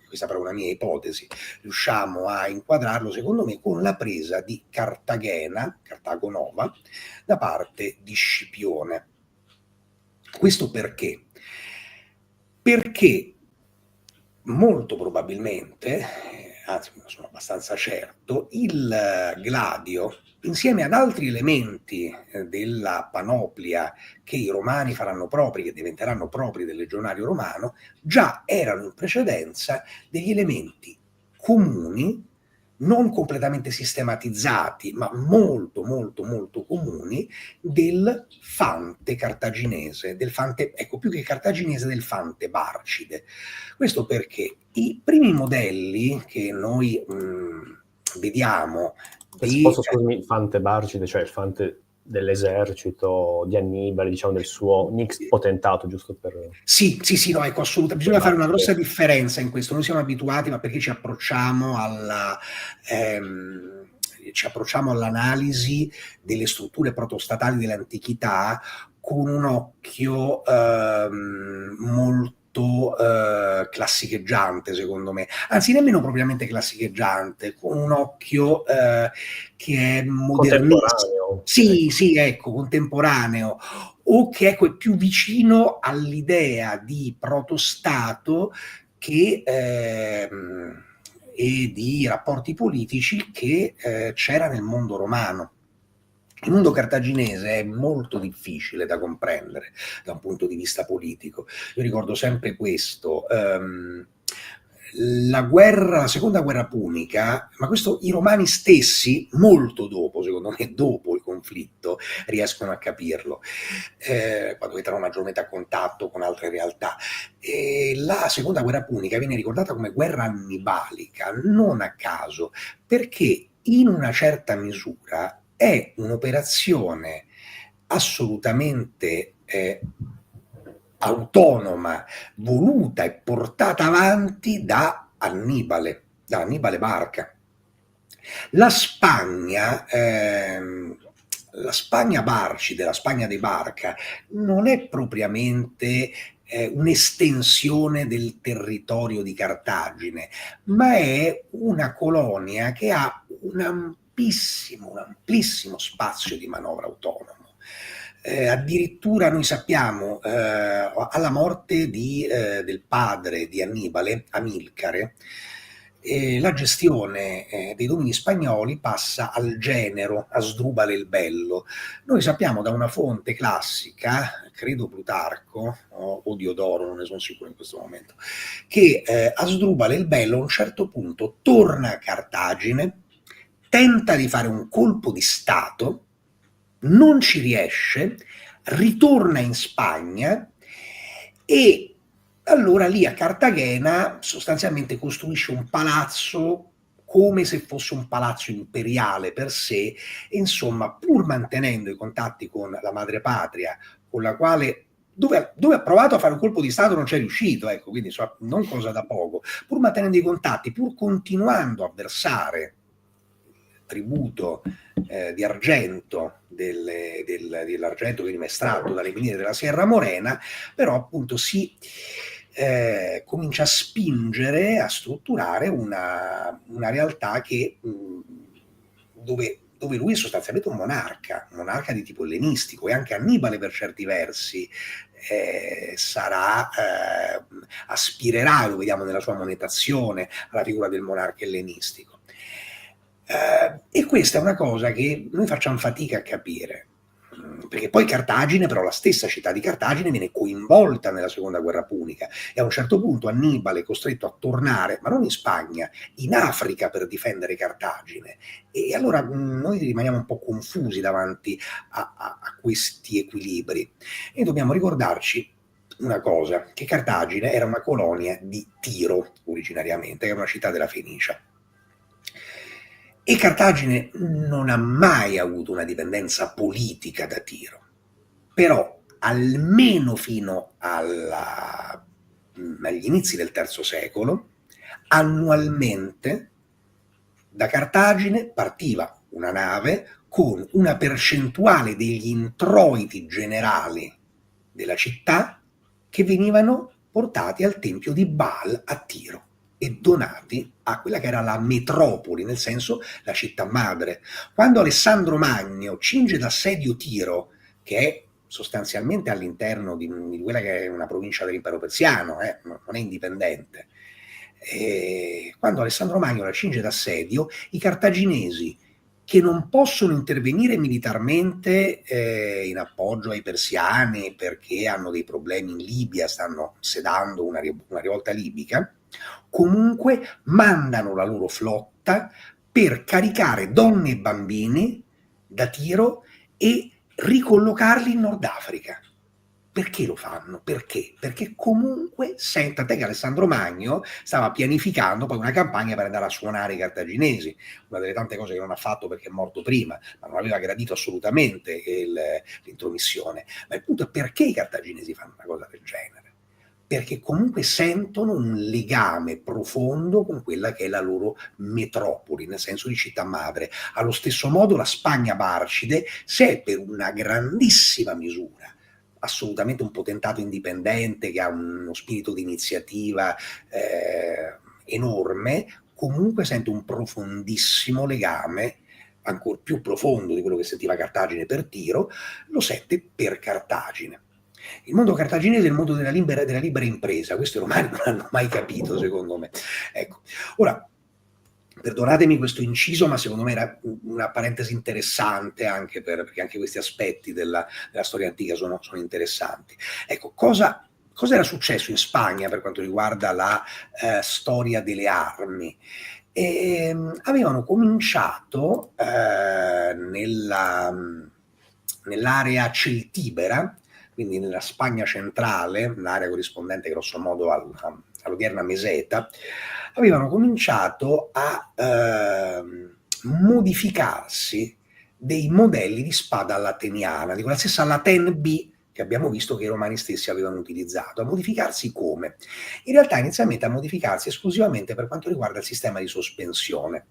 questa però è una mia ipotesi, riusciamo a inquadrarlo secondo me con la presa di Cartagena, Cartago Nova, da parte di Scipione. Questo perché? Perché molto probabilmente, anzi sono abbastanza certo, il gladio, insieme ad altri elementi della panoplia che i romani faranno propri, che diventeranno propri del legionario romano, già erano in precedenza degli elementi comuni, non completamente sistematizzati, ma molto molto molto comuni, del fante cartaginese, del fante, ecco, più che cartaginese, del fante barcide. Questo perché i primi modelli che noi vediamo Se posso, scusami, il fante barcide, cioè il fante dell'esercito di Annibale, diciamo del suo nix potentato, giusto per... Sì, no, ecco, assolutamente. Bisogna fare una grossa differenza in questo. Noi siamo abituati, ma perché ci approcciamo all'analisi delle strutture protostatali dell'antichità con un occhio molto classicheggiante, secondo me, anzi nemmeno propriamente classicheggiante, con un occhio che è modernissimo, sì, ecco, contemporaneo, o che è più vicino all'idea di protostato che e di rapporti politici che c'era nel mondo romano. Il mondo cartaginese è molto difficile da comprendere da un punto di vista politico. Io ricordo sempre questo. La seconda guerra punica, ma questo i romani stessi, molto dopo, secondo me, dopo il conflitto, riescono a capirlo, quando entrano maggiormente a contatto con altre realtà. La seconda guerra punica viene ricordata come guerra annibalica, non a caso, perché in una certa misura è un'operazione assolutamente autonoma, voluta e portata avanti da Annibale Barca. La Spagna barcide, la Spagna dei Barca, non è propriamente un'estensione del territorio di Cartagine, ma è una colonia che ha un amplissimo spazio di manovra autonomo. Addirittura noi sappiamo, alla morte del padre di Annibale, Amilcare, la gestione dei domini spagnoli passa al genero Asdrubale il Bello. Noi sappiamo da una fonte classica, credo Plutarco o Diodoro, non ne sono sicuro in questo momento, che Asdrubale il Bello a un certo punto torna a Cartagine, tenta di fare un colpo di stato, non ci riesce, ritorna in Spagna e allora lì a Cartagena sostanzialmente costruisce un palazzo come se fosse un palazzo imperiale per sé, e insomma, pur mantenendo i contatti con la madrepatria, con la quale dove ha provato a fare un colpo di stato non c'è riuscito, ecco, quindi non cosa da poco, pur mantenendo i contatti, pur continuando a versare tributo di argento dell'argento che veniva estratto dalle miniere della Sierra Morena, però appunto si comincia a spingere, a strutturare una realtà che dove lui è sostanzialmente un monarca di tipo ellenistico, e anche Annibale per certi versi aspirerà, lo vediamo nella sua monetazione, alla figura del monarca ellenistico. E questa è una cosa che noi facciamo fatica a capire, perché poi Cartagine, però la stessa città di Cartagine viene coinvolta nella seconda guerra punica, e a un certo punto Annibale è costretto a tornare, ma non in Spagna, in Africa, per difendere Cartagine, e allora noi rimaniamo un po' confusi davanti a questi equilibri, e dobbiamo ricordarci una cosa, che Cartagine era una colonia di Tiro originariamente, che era una città della Fenicia. E Cartagine non ha mai avuto una dipendenza politica da Tiro, però almeno fino agli inizi del III secolo, annualmente da Cartagine partiva una nave con una percentuale degli introiti generali della città che venivano portati al tempio di Baal a Tiro e donati a quella che era la metropoli, nel senso la città madre. Quando Alessandro Magno cinge d'assedio Tiro, che è sostanzialmente all'interno di quella che è una provincia dell'impero persiano, non è indipendente, e quando Alessandro Magno la cinge d'assedio, i cartaginesi, che non possono intervenire militarmente in appoggio ai persiani perché hanno dei problemi in Libia, stanno sedando una rivolta libica, comunque mandano la loro flotta per caricare donne e bambini da Tiro e ricollocarli in Nord Africa. Perché lo fanno? Perché? Perché comunque tant'è che Alessandro Magno stava pianificando poi una campagna per andare a suonare i cartaginesi, una delle tante cose che non ha fatto perché è morto prima, ma non aveva gradito assolutamente l'intromissione. Ma il punto è perché i cartaginesi fanno una cosa del genere? Perché comunque sentono un legame profondo con quella che è la loro metropoli, nel senso di città madre. Allo stesso modo la Spagna Barcide, se è per una grandissima misura assolutamente un potentato indipendente che ha uno spirito di iniziativa enorme, comunque sente un profondissimo legame, ancora più profondo di quello che sentiva Cartagine per Tiro, lo sente per Cartagine. Il mondo cartaginese è il mondo della libera impresa, questo i romani non hanno mai capito, secondo me. Ecco. Ora, perdonatemi questo inciso, ma secondo me era una parentesi interessante anche perché anche questi aspetti della storia antica sono interessanti. Ecco, cosa era successo in Spagna per quanto riguarda la storia delle armi? Avevano cominciato nell'area celtibera, quindi nella Spagna centrale, l'area corrispondente grosso modo all'odierna Meseta, avevano cominciato a modificarsi dei modelli di spada all'ateniana, di quella stessa Laten B che abbiamo visto che i romani stessi avevano utilizzato. A modificarsi come? In realtà inizialmente a modificarsi esclusivamente per quanto riguarda il sistema di sospensione.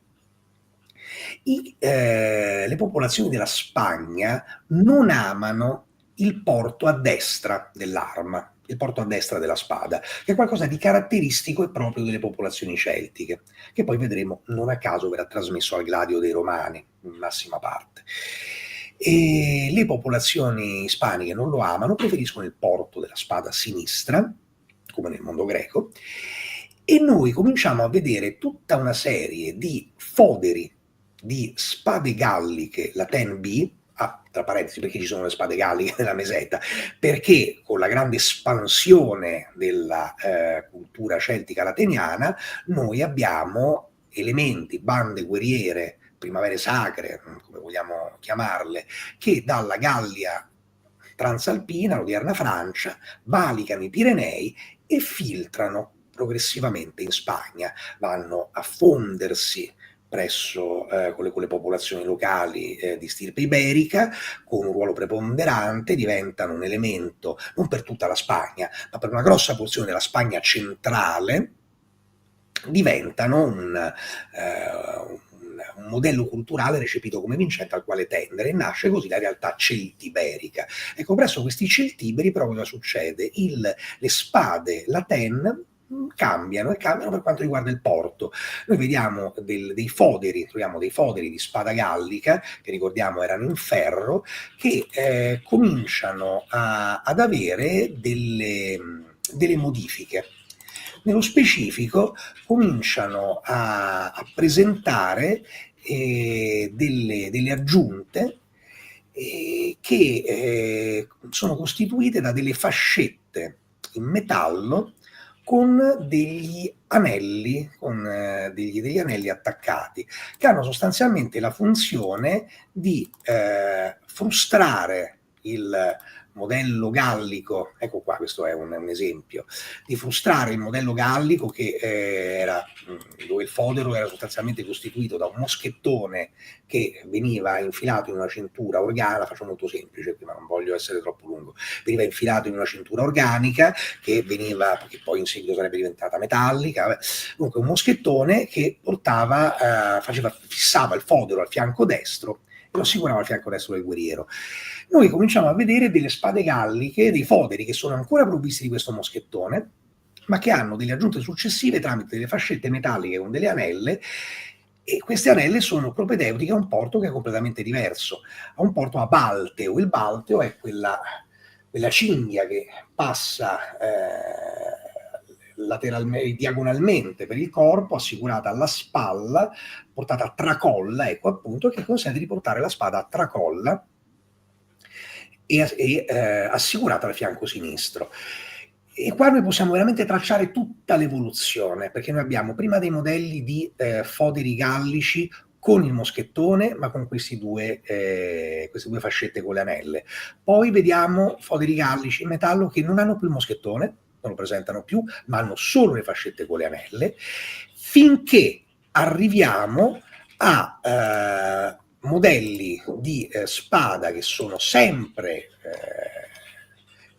Le popolazioni della Spagna non amano il porto a destra dell'arma, il porto a destra della spada, che è qualcosa di caratteristico e proprio delle popolazioni celtiche, che poi vedremo non a caso verrà trasmesso al gladio dei Romani, in massima parte. E le popolazioni ispaniche non lo amano, preferiscono il porto della spada a sinistra, come nel mondo greco, e noi cominciamo a vedere tutta una serie di foderi di spade galliche Laten B, tra parentesi, perché ci sono le spade galliche nella Meseta? Perché con la grande espansione della cultura celtica lateniana noi abbiamo elementi, bande guerriere, primavere sacre, come vogliamo chiamarle, che dalla Gallia transalpina, l'odierna Francia, valicano i Pirenei e filtrano progressivamente in Spagna, vanno a fondersi presso con le popolazioni locali di stirpe iberica, con un ruolo preponderante, diventano un elemento non per tutta la Spagna, ma per una grossa porzione della Spagna centrale, diventano un modello culturale recepito come vincente al quale tendere, e nasce così la realtà celtiberica. Ecco, presso questi celtiberi però cosa succede? Le spade Laten cambiano per quanto riguarda il porto. Noi vediamo dei foderi, troviamo dei foderi di spada gallica, che ricordiamo erano in ferro, che cominciano ad avere delle modifiche. Nello specifico cominciano a presentare delle aggiunte che sono costituite da delle fascette in metallo con degli anelli, degli anelli attaccati, che hanno sostanzialmente la funzione di frustrare il modello gallico, ecco qua, questo è un esempio, di frustrare il modello gallico che era dove il fodero era sostanzialmente costituito da un moschettone che veniva infilato in una cintura organica, la faccio molto semplice, ma non voglio essere troppo lungo, veniva infilato in una cintura organica che poi in seguito sarebbe diventata metallica, comunque un moschettone che fissava il fodero al fianco destro e lo assicurava al fianco destro del guerriero. Noi cominciamo a vedere delle spade galliche, dei foderi che sono ancora provvisti di questo moschettone, ma che hanno delle aggiunte successive tramite delle fascette metalliche con delle anelle, e queste anelle sono propedeutiche a un porto che è completamente diverso, a un porto a balteo. Il balteo è quella cinghia che passa diagonalmente per il corpo, assicurata alla spalla, portata a tracolla, ecco appunto, che consente di portare la spada a tracolla e assicurata al fianco sinistro. E qua noi possiamo veramente tracciare tutta l'evoluzione, perché noi abbiamo prima dei modelli di foderi gallici con il moschettone, ma con queste due fascette con le anelle. Poi vediamo foderi gallici in metallo che non hanno più il moschettone, non lo presentano più, ma hanno solo le fascette con le anelle, finché arriviamo a modelli di spada che sono sempre...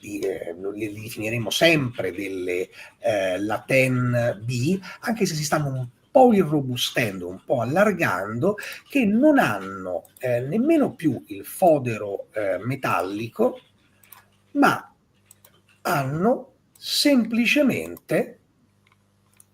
li definiremo sempre delle Laten B, anche se si stanno un po' irrobustendo, un po' allargando, che non hanno nemmeno più il fodero metallico, ma hanno semplicemente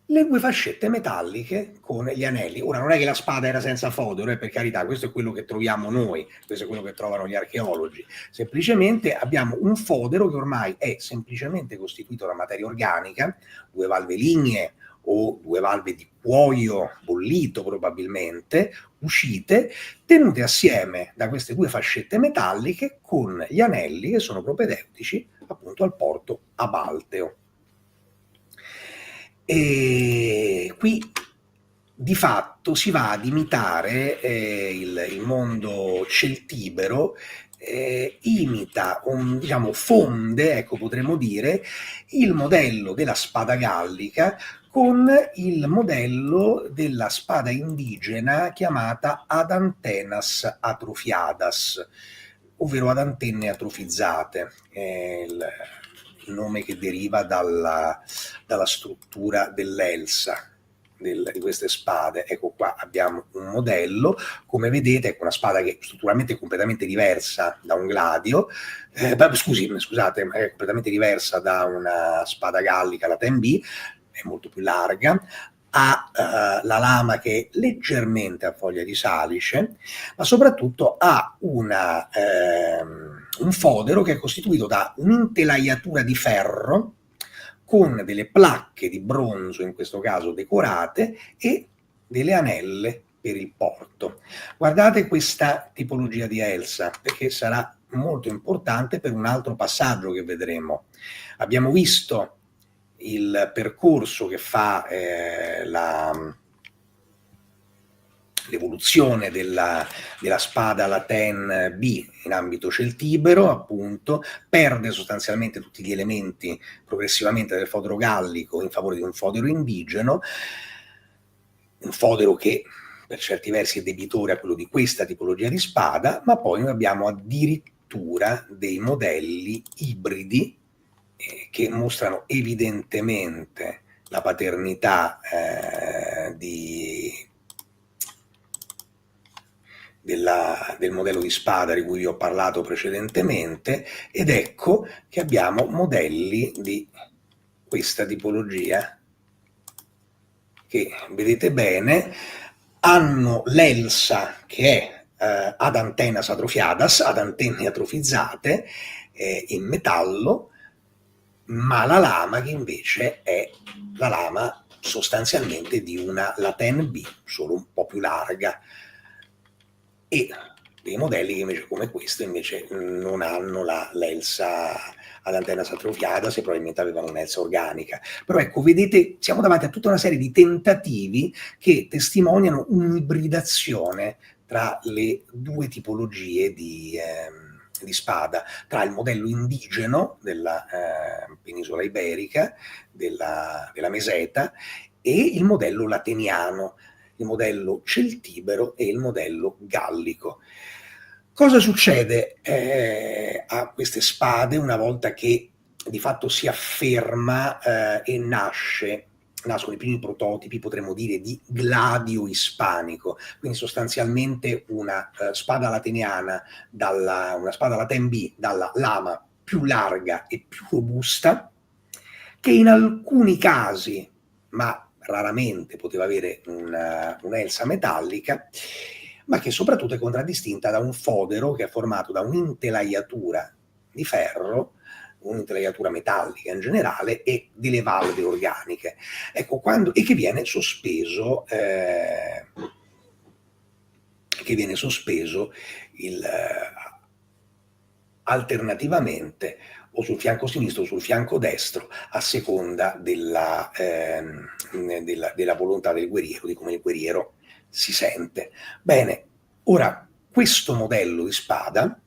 le due fascette metalliche con gli anelli. Ora, non è che la spada era senza fodero, per carità, questo è quello che troviamo noi, questo è quello che trovano gli archeologi. Semplicemente abbiamo un fodero che ormai è semplicemente costituito da materia organica, due valve lignee o due valve di cuoio bollito probabilmente, uscite, tenute assieme da queste due fascette metalliche con gli anelli che sono propedeutici appunto al porto a balteo. E qui di fatto si va ad imitare il mondo celtibero, imita, diciamo, fonde, ecco, potremmo dire, il modello della spada gallica con il modello della spada indigena chiamata ad antenas atrofiadas, ovvero ad antenne atrofizzate. Il nome che deriva dalla struttura dell'elsa di queste spade. Ecco qua abbiamo un modello, come vedete, ecco una spada che è strutturalmente completamente diversa da un gladio, scusate, è completamente diversa da una spada gallica, la Ten B, è molto più larga, ha la lama che è leggermente a foglia di salice, ma soprattutto ha un fodero che è costituito da un'intelaiatura di ferro con delle placche di bronzo, in questo caso decorate, e delle anelle per il porto. Guardate questa tipologia di elsa, perché sarà molto importante per un altro passaggio che vedremo. Abbiamo visto il percorso che fa l'evoluzione della spada Laten B in ambito celtibero, appunto, perde sostanzialmente tutti gli elementi progressivamente del fodero gallico in favore di un fodero indigeno, un fodero che per certi versi è debitore a quello di questa tipologia di spada, ma poi noi abbiamo addirittura dei modelli ibridi che mostrano evidentemente la paternità del modello di spada di cui vi ho parlato precedentemente, ed ecco che abbiamo modelli di questa tipologia che vedete bene, hanno l'elsa che è ad antenas atrofiadas, ad antenne atrofizzate in metallo, ma la lama che invece è la lama sostanzialmente di una Laten B, solo un po' più larga, e dei modelli che invece come questo invece non hanno l'elsa ad antenas atrofiadas e probabilmente avevano un'elsa organica. Però ecco, vedete, siamo davanti a tutta una serie di tentativi che testimoniano un'ibridazione tra le due tipologie di spada, tra il modello indigeno della penisola iberica, della meseta, e il modello lateniano, il modello celtibero e il modello gallico. Cosa succede a queste spade una volta che di fatto si afferma e nascono i primi prototipi, potremmo dire, di gladio ispanico, quindi sostanzialmente una spada lateniana, una spada laten B dalla lama più larga e più robusta, che in alcuni casi, ma raramente, poteva avere un'elsa metallica, ma che soprattutto è contraddistinta da un fodero che è formato da un'intelaiatura di ferro, un'intelaiatura metallica in generale, e delle valve organiche. Ecco, e che viene sospeso alternativamente o sul fianco sinistro o sul fianco destro, a seconda della volontà del guerriero, di come il guerriero si sente. Bene, ora questo modello di spada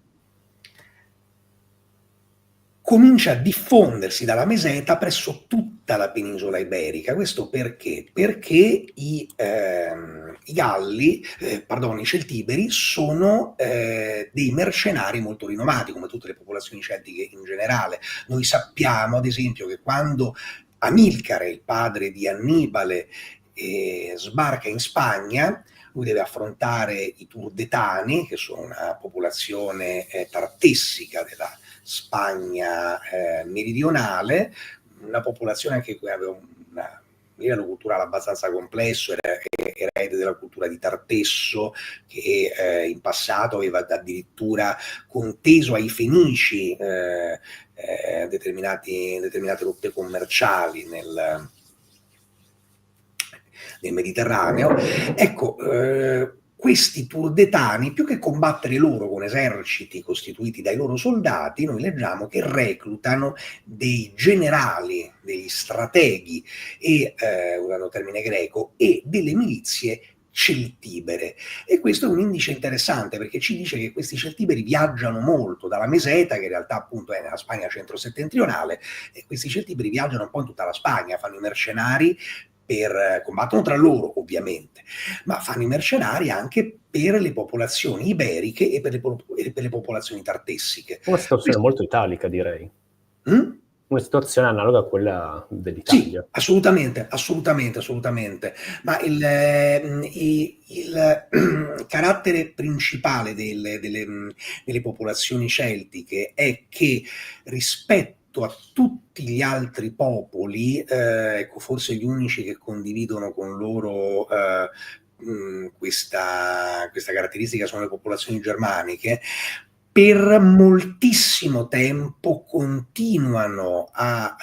comincia a diffondersi dalla meseta presso tutta la penisola iberica. Questo perché? Perché i celtiberi sono dei mercenari molto rinomati, come tutte le popolazioni celtiche in generale. Noi sappiamo, ad esempio, che quando Amilcare, il padre di Annibale, sbarca in Spagna, lui deve affrontare i Turdetani, che sono una popolazione tartessica della Spagna meridionale, una popolazione anche che aveva un livello culturale abbastanza complesso, era erede della cultura di Tartesso, che in passato aveva addirittura conteso ai Fenici determinate rotte commerciali nel Mediterraneo. Ecco, questi turdetani, più che combattere loro con eserciti costituiti dai loro soldati, noi leggiamo che reclutano dei generali, degli strateghi, usando il termine greco, e delle milizie celtibere. E questo è un indice interessante, perché ci dice che questi celtiberi viaggiano molto dalla meseta, che in realtà appunto è nella Spagna centro-settentrionale, e questi celtiberi viaggiano un po' in tutta la Spagna, fanno i mercenari, combattono tra loro ovviamente, ma fanno i mercenari anche per le popolazioni iberiche e per le popolazioni tartessiche. Una situazione molto italica, direi. Una situazione analoga a quella dell'Italia. Sì, assolutamente. Ma il carattere principale delle popolazioni celtiche è che rispetto a tutti gli altri popoli, ecco, forse gli unici che condividono con loro questa caratteristica sono le popolazioni germaniche, per moltissimo tempo continuano a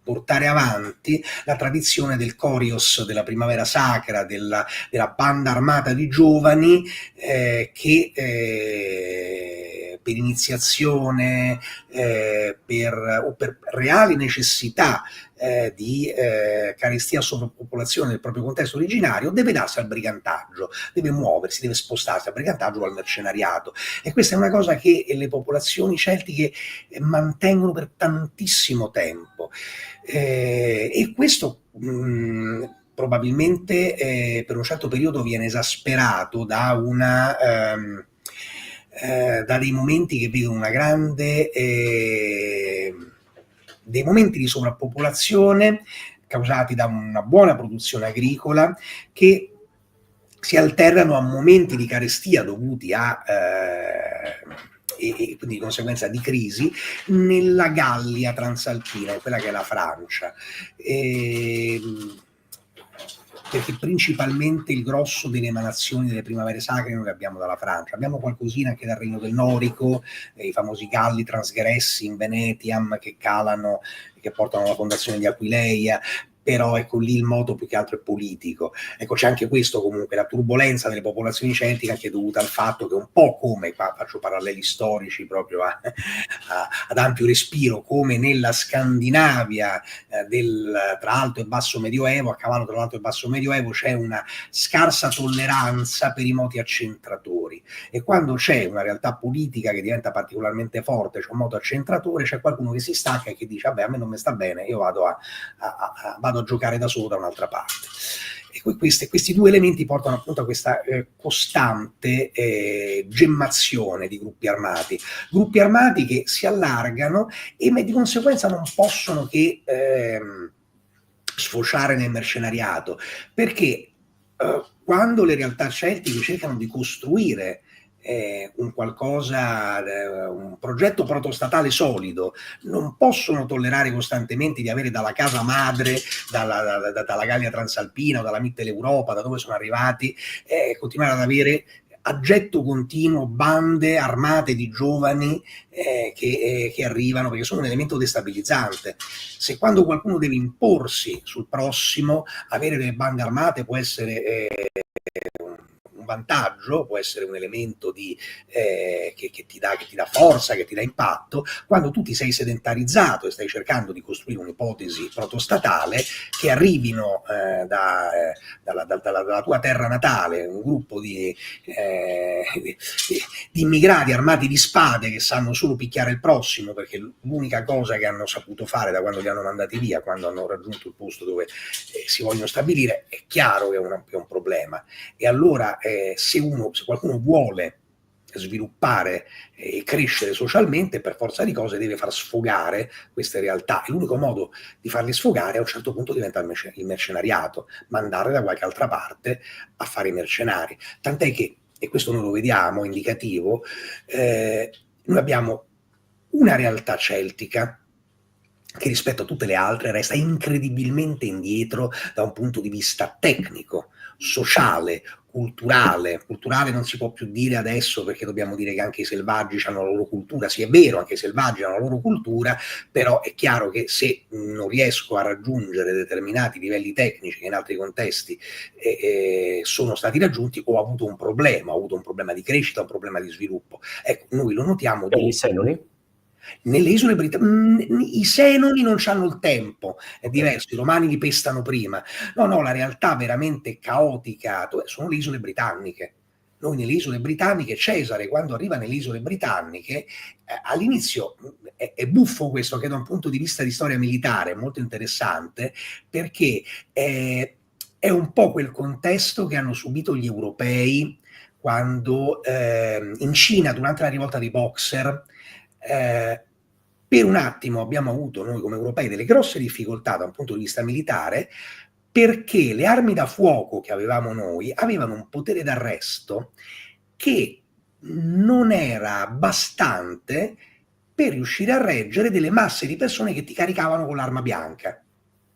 portare avanti la tradizione del Corios, della primavera sacra, della banda armata di giovani che per iniziazione o per reali necessità di carestia sovrappopolazione del proprio contesto originario, deve darsi al brigantaggio, deve muoversi, deve spostarsi al brigantaggio o al mercenariato. E questa è una cosa che le popolazioni celtiche mantengono per tantissimo tempo. E questo probabilmente per un certo periodo viene esasperato da dei momenti che vedono una grande dei momenti di sovrappopolazione causati da una buona produzione agricola, che si alternano a momenti di carestia dovuti e quindi di conseguenza di crisi nella Gallia transalpina, quella che è la Francia. Perché principalmente il grosso delle emanazioni delle primavere sacre noi le abbiamo dalla Francia. Abbiamo qualcosina anche dal Regno del Norico, i famosi galli trasgressi in Venetiam che calano, che portano alla fondazione di Aquileia, però ecco lì il moto più che altro è politico. Ecco, c'è anche questo comunque, la turbolenza delle popolazioni celtiche, anche dovuta al fatto che un po' come, qua faccio paralleli storici proprio ad ampio respiro, come nella Scandinavia tra Alto e Basso Medioevo, a cavallo tra l'Alto e Basso Medioevo c'è una scarsa tolleranza per i moti accentratori, e quando c'è una realtà politica che diventa particolarmente forte, c'è un moto accentratore, c'è qualcuno che si stacca e che dice vabbè, a me non mi sta bene, io vado vado a giocare da solo da un'altra parte. E questi due elementi portano appunto a questa costante gemmazione di gruppi armati che si allargano e di conseguenza non possono che sfociare nel mercenariato, perché quando le realtà celtiche cercano di costruire un qualcosa, un progetto protostatale solido, non possono tollerare costantemente di avere dalla casa madre, dalla Gallia Transalpina o dalla Mitteleuropa, da dove sono arrivati, continuare ad avere a getto continuo bande armate di giovani che arrivano, perché sono un elemento destabilizzante. Se quando qualcuno deve imporsi sul prossimo, avere delle bande armate può essere un vantaggio, può essere un elemento che ti dà forza, che ti dà impatto. Quando tu ti sei sedentarizzato e stai cercando di costruire un'ipotesi protostatale, che arrivino dalla tua terra natale un gruppo di immigrati armati di spade che sanno solo picchiare il prossimo, perché l'unica cosa che hanno saputo fare da quando li hanno mandati via, quando hanno raggiunto il posto dove si vogliono stabilire, è chiaro che è un problema. E allora se qualcuno vuole sviluppare e crescere socialmente, per forza di cose deve far sfogare queste realtà, e l'unico modo di farli sfogare a un certo punto diventa il mercenariato, mandare da qualche altra parte a fare i mercenari. Tant'è che, e questo noi lo vediamo indicativo, noi abbiamo una realtà celtica che rispetto a tutte le altre resta incredibilmente indietro da un punto di vista tecnico, sociale, culturale non si può più dire adesso, perché dobbiamo dire che anche i selvaggi hanno la loro cultura. Sì, è vero, anche i selvaggi hanno la loro cultura, però è chiaro che se non riesco a raggiungere determinati livelli tecnici che in altri contesti sono stati raggiunti, ho avuto un problema di crescita, un problema di sviluppo. Ecco, noi lo notiamo i Senoni? nelle isole britanniche. I Senoni non hanno il tempo, è diverso, i romani li pestano prima. No, la realtà veramente caotica sono le isole britanniche. Noi nelle isole britanniche, Cesare quando arriva nelle isole britanniche, all'inizio è buffo questo, che da un punto di vista di storia militare è molto interessante, perché è un po' quel contesto che hanno subito gli europei quando in Cina, durante la rivolta dei Boxer, per un attimo abbiamo avuto noi come europei delle grosse difficoltà da un punto di vista militare, perché le armi da fuoco che avevamo noi avevano un potere d'arresto che non era bastante per riuscire a reggere delle masse di persone che ti caricavano con l'arma bianca,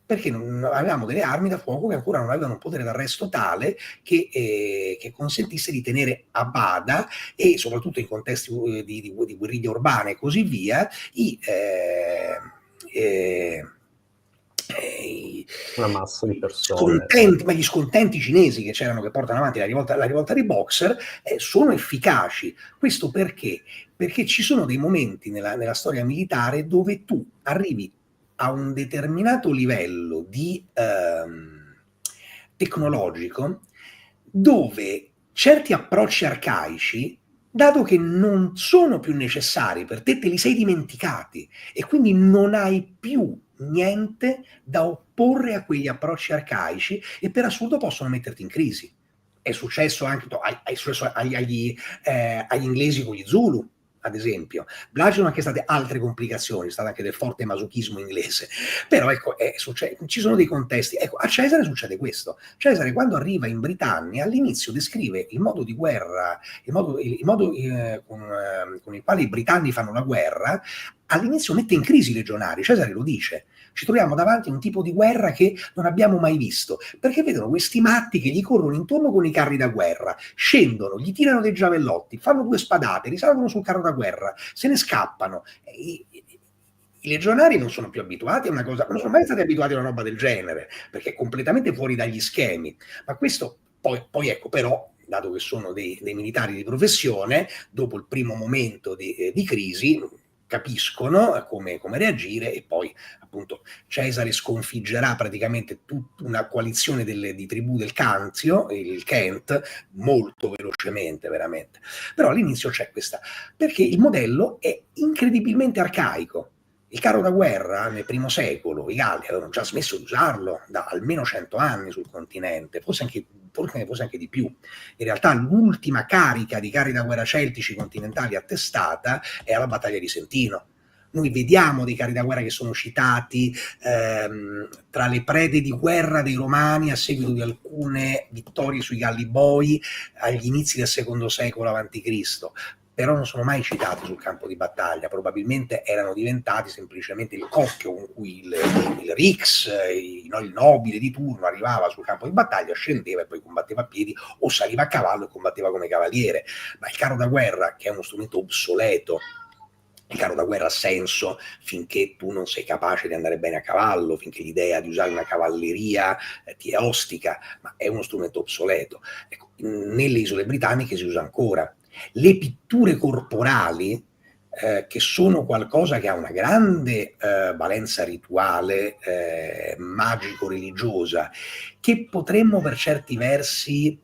perché non avevamo delle armi da fuoco che ancora non avevano un potere d'arresto tale che consentisse di tenere a bada, e soprattutto in contesti di guerriglia urbana e così via, una massa di persone. Ma gli scontenti cinesi che c'erano, che portano avanti la rivolta dei Boxer, sono efficaci. Questo perché? Perché ci sono dei momenti nella storia militare dove tu arrivi a un determinato livello di tecnologico, dove certi approcci arcaici, dato che non sono più necessari per te, te li sei dimenticati, e quindi non hai più niente da opporre a quegli approcci arcaici, e per assurdo possono metterti in crisi. È successo anche agli inglesi con gli Zulu, ad esempio. Là ci sono anche state altre complicazioni, è stato anche del forte masochismo inglese, però ecco, ci sono dei contesti. Ecco, a Cesare succede questo. Cesare, quando arriva in Britannia, all'inizio descrive il modo di guerra, il modo con il quale i britanni fanno la guerra. All'inizio mette in crisi i legionari. Cesare lo dice: ci troviamo davanti a un tipo di guerra che non abbiamo mai visto, perché vedono questi matti che gli corrono intorno con i carri da guerra, scendono, gli tirano dei giavellotti, fanno due spadate, risalgono sul carro da guerra, se ne scappano. I legionari non sono più abituati a una cosa, non sono mai stati abituati a una roba del genere, perché è completamente fuori dagli schemi. Ma questo poi ecco, però, dato che sono dei militari di professione, dopo il primo momento di crisi capiscono come reagire, e poi appunto Cesare sconfiggerà praticamente tutta una coalizione di tribù del Canzio, il Kent, molto velocemente, veramente. Però all'inizio c'è questa, perché il modello è incredibilmente arcaico. Il carro da guerra nel primo secolo i Galli avevano già smesso di usarlo da almeno 100 anni sul continente, forse anche di più. In realtà l'ultima carica di carri da guerra celtici continentali attestata è alla battaglia di Sentino. Noi vediamo dei carri da guerra che sono citati tra le prede di guerra dei Romani a seguito di alcune vittorie sui Galliboi agli inizi del secondo secolo a.C., però non sono mai citati sul campo di battaglia, probabilmente erano diventati semplicemente il cocchio con cui il Rix, il nobile di turno, arrivava sul campo di battaglia, scendeva e poi combatteva a piedi o saliva a cavallo e combatteva come cavaliere. Ma il carro da guerra, che è uno strumento obsoleto, il carro da guerra ha senso finché tu non sei capace di andare bene a cavallo, finché l'idea di usare una cavalleria ti è ostica, ma è uno strumento obsoleto. Ecco, nelle isole britanniche si usa ancora. Le pitture corporali, che sono qualcosa che ha una grande valenza rituale, magico-religiosa, che potremmo per certi versi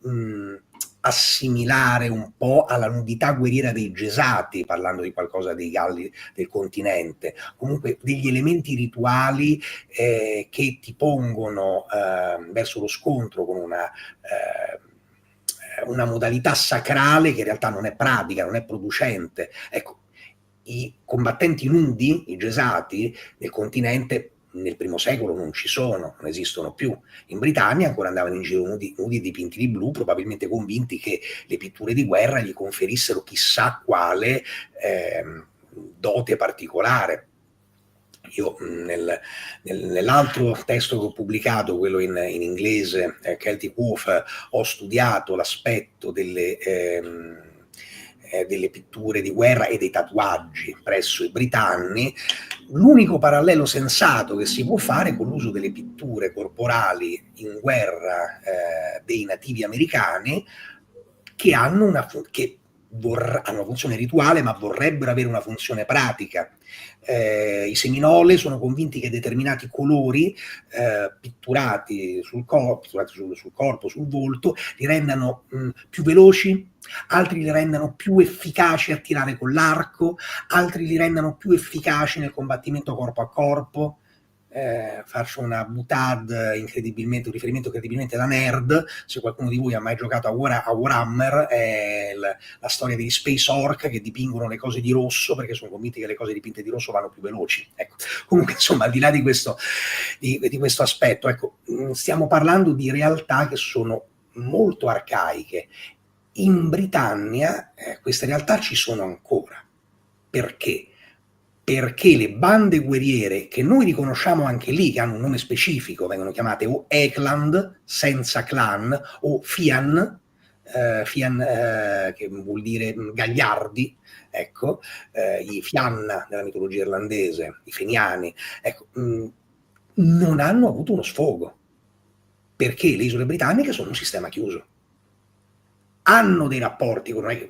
assimilare un po' alla nudità guerriera dei Gesati, parlando di qualcosa dei Galli del continente, comunque degli elementi rituali che ti pongono verso lo scontro con una modalità sacrale che in realtà non è pratica, non è producente. Ecco, i combattenti nudi, i Gesati, nel continente nel primo secolo non ci sono, non esistono più. In Britannia ancora andavano in giro nudi e dipinti di blu, probabilmente convinti che le pitture di guerra gli conferissero chissà quale dote particolare. Io nell'altro testo che ho pubblicato, quello in inglese, Celtic Warfare, ho studiato l'aspetto delle pitture di guerra e dei tatuaggi presso i britanni. L'unico parallelo sensato che si può fare con l'uso delle pitture corporali in guerra dei nativi americani, che hanno una funzione rituale, ma vorrebbero avere una funzione pratica. I Seminole sono convinti che determinati colori pitturati sul corpo, sul volto, li rendano più veloci, altri li rendano più efficaci a tirare con l'arco, altri li rendano più efficaci nel combattimento corpo a corpo. Faccio una boutade un riferimento incredibilmente da nerd. Se qualcuno di voi ha mai giocato a Warhammer, è la storia degli Space Orc che dipingono le cose di rosso perché sono convinti che le cose dipinte di rosso vanno più veloci. Ecco. Comunque, insomma, al di là di questo aspetto, ecco, stiamo parlando di realtà che sono molto arcaiche. In Britannia queste realtà ci sono ancora. Perché? Perché le bande guerriere, che noi riconosciamo anche lì, che hanno un nome specifico, vengono chiamate o Ekland, senza clan, o Fian, che vuol dire gagliardi, ecco, i Fianna nella mitologia irlandese, i Feniani, ecco, non hanno avuto uno sfogo, perché le isole britanniche sono un sistema chiuso. Hanno dei rapporti con noi,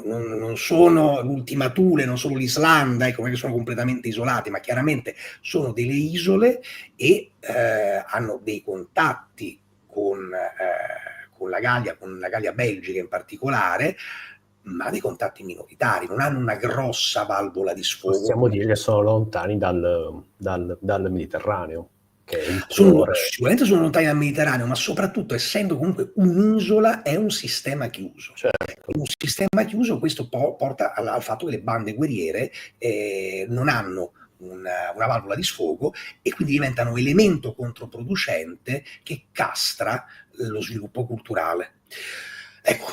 non sono l'Ultima Thule, non sono l'Islanda, ecco, non è che sono completamente isolati, ma chiaramente sono delle isole e hanno dei contatti con la Gallia belgica in particolare, ma dei contatti minoritari, non hanno una grossa valvola di sfogo. Possiamo dire che sono lontani dal Mediterraneo. Sicuramente sono lontani dal Mediterraneo, ma soprattutto, essendo comunque un'isola, è un sistema chiuso. Certo. Un sistema chiuso, questo porta al fatto che le bande guerriere non hanno una valvola di sfogo e quindi diventano elemento controproducente che castra lo sviluppo culturale. Ecco,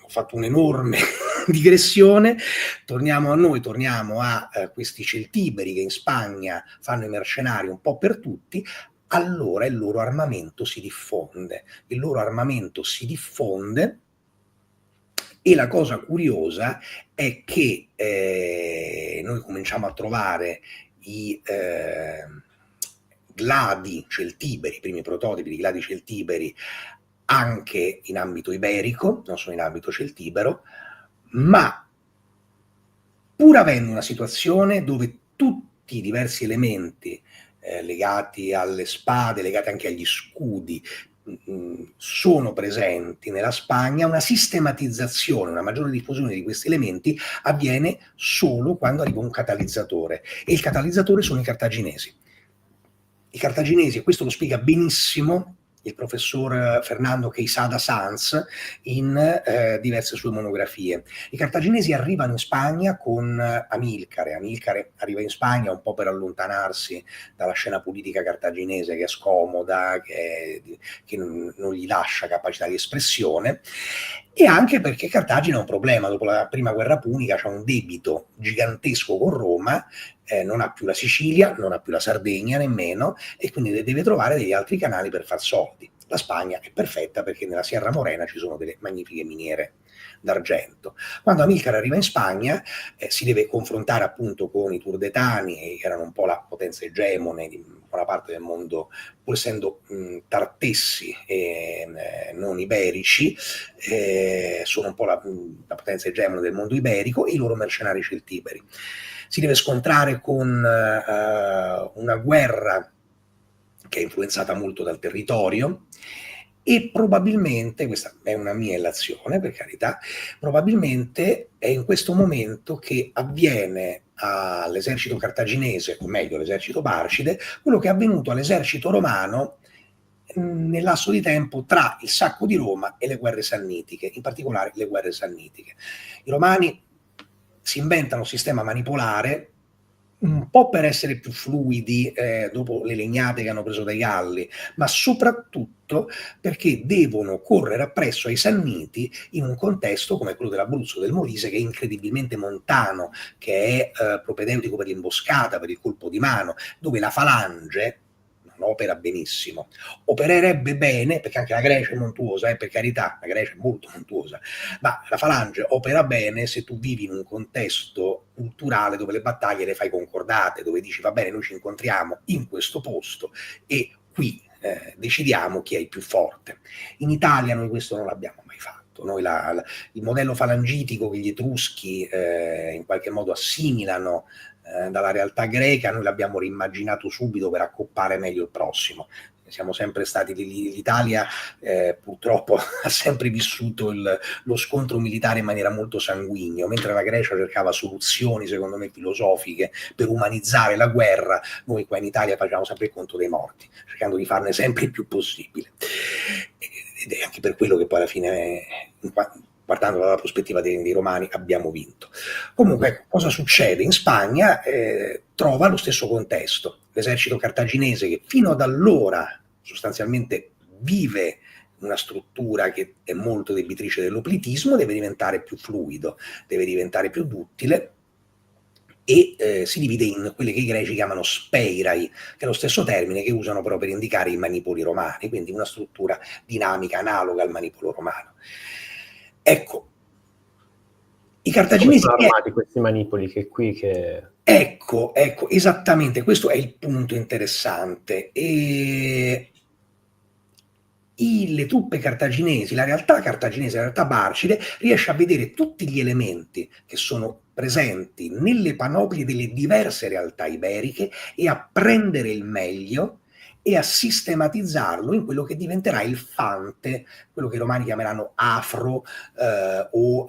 ho fatto un'enorme digressione, torniamo a questi celtiberi che in Spagna fanno i mercenari un po' per tutti. Allora il loro armamento si diffonde e la cosa curiosa è che noi cominciamo a trovare i gladi celtiberi, i primi prototipi di gladi celtiberi, anche in ambito iberico, non solo in ambito celtibero, ma pur avendo una situazione dove tutti i diversi elementi legati alle spade, legati anche agli scudi, sono presenti nella Spagna, una sistematizzazione, una maggiore diffusione di questi elementi avviene solo quando arriva un catalizzatore, e il catalizzatore sono i cartaginesi. I cartaginesi, e questo lo spiega benissimo il professor Fernando Queisada Sanz in diverse sue monografie. I cartaginesi arrivano in Spagna con Amilcare. Amilcare arriva in Spagna un po' per allontanarsi dalla scena politica cartaginese, che è scomoda, che non gli lascia capacità di espressione, e anche perché Cartagine ha un problema. Dopo la prima guerra punica c'ha un debito gigantesco con Roma, non ha più la Sicilia, non ha più la Sardegna nemmeno, e quindi deve trovare degli altri canali per far soldi. La Spagna è perfetta perché nella Sierra Morena ci sono delle magnifiche miniere d'argento. Quando Amilcare arriva in Spagna si deve confrontare appunto con i turdetani, che erano un po' la potenza egemone di buona parte del mondo, pur essendo tartessi e non iberici, sono un po' la potenza egemone del mondo iberico, e i loro mercenari celtiberi. Si deve scontrare con una guerra che è influenzata molto dal territorio, e probabilmente, questa è una mia elazione per carità, probabilmente è in questo momento che avviene all'esercito cartaginese, o meglio all'esercito barcide, quello che è avvenuto all'esercito romano nel lasso di tempo tra il sacco di Roma e le guerre sannitiche, in particolare le guerre sannitiche. I romani si inventano un sistema manipolare un po' per essere più fluidi dopo le legnate che hanno preso dai Galli, ma soprattutto perché devono correre appresso ai Sanniti in un contesto come quello dell'Abruzzo, del Molise, che è incredibilmente montano, che è propedeutico per l'imboscata, per il colpo di mano, dove la falange non opera benissimo. Opererebbe bene, perché anche la Grecia è montuosa, per carità, la Grecia è molto montuosa, ma la falange opera bene se tu vivi in un contesto culturale dove le battaglie le fai concordate, dove dici va bene, noi ci incontriamo in questo posto e qui decidiamo chi è il più forte. In Italia noi questo non l'abbiamo mai fatto. Noi il modello falangitico che gli Etruschi in qualche modo assimilano dalla realtà greca, noi l'abbiamo reimmaginato subito per accoppare meglio il prossimo. Siamo sempre stati l'Italia purtroppo ha sempre vissuto lo scontro militare in maniera molto sanguigna, mentre la Grecia cercava soluzioni secondo me filosofiche per umanizzare la guerra. Noi qua in Italia facciamo sempre il conto dei morti, cercando di farne sempre il più possibile, ed è anche per quello che poi alla fine guardando dalla prospettiva dei romani, abbiamo vinto. Comunque, ecco, cosa succede? In Spagna trova lo stesso contesto. L'esercito cartaginese, che fino ad allora sostanzialmente vive una struttura che è molto debitrice dell'oplitismo, deve diventare più fluido, deve diventare più duttile, e si divide in quelle che i greci chiamano speirai, che è lo stesso termine che usano però per indicare i manipoli romani, quindi una struttura dinamica analoga al manipolo romano. Ecco, i cartaginesi... Come sono armati questi manipoli Ecco, esattamente, questo è il punto interessante. Le truppe cartaginesi, la realtà cartaginese, la realtà barcide, riesce a vedere tutti gli elementi che sono presenti nelle panoplie delle diverse realtà iberiche e a prendere il meglio e a sistematizzarlo in quello che diventerà il fante, quello che i romani chiameranno afro o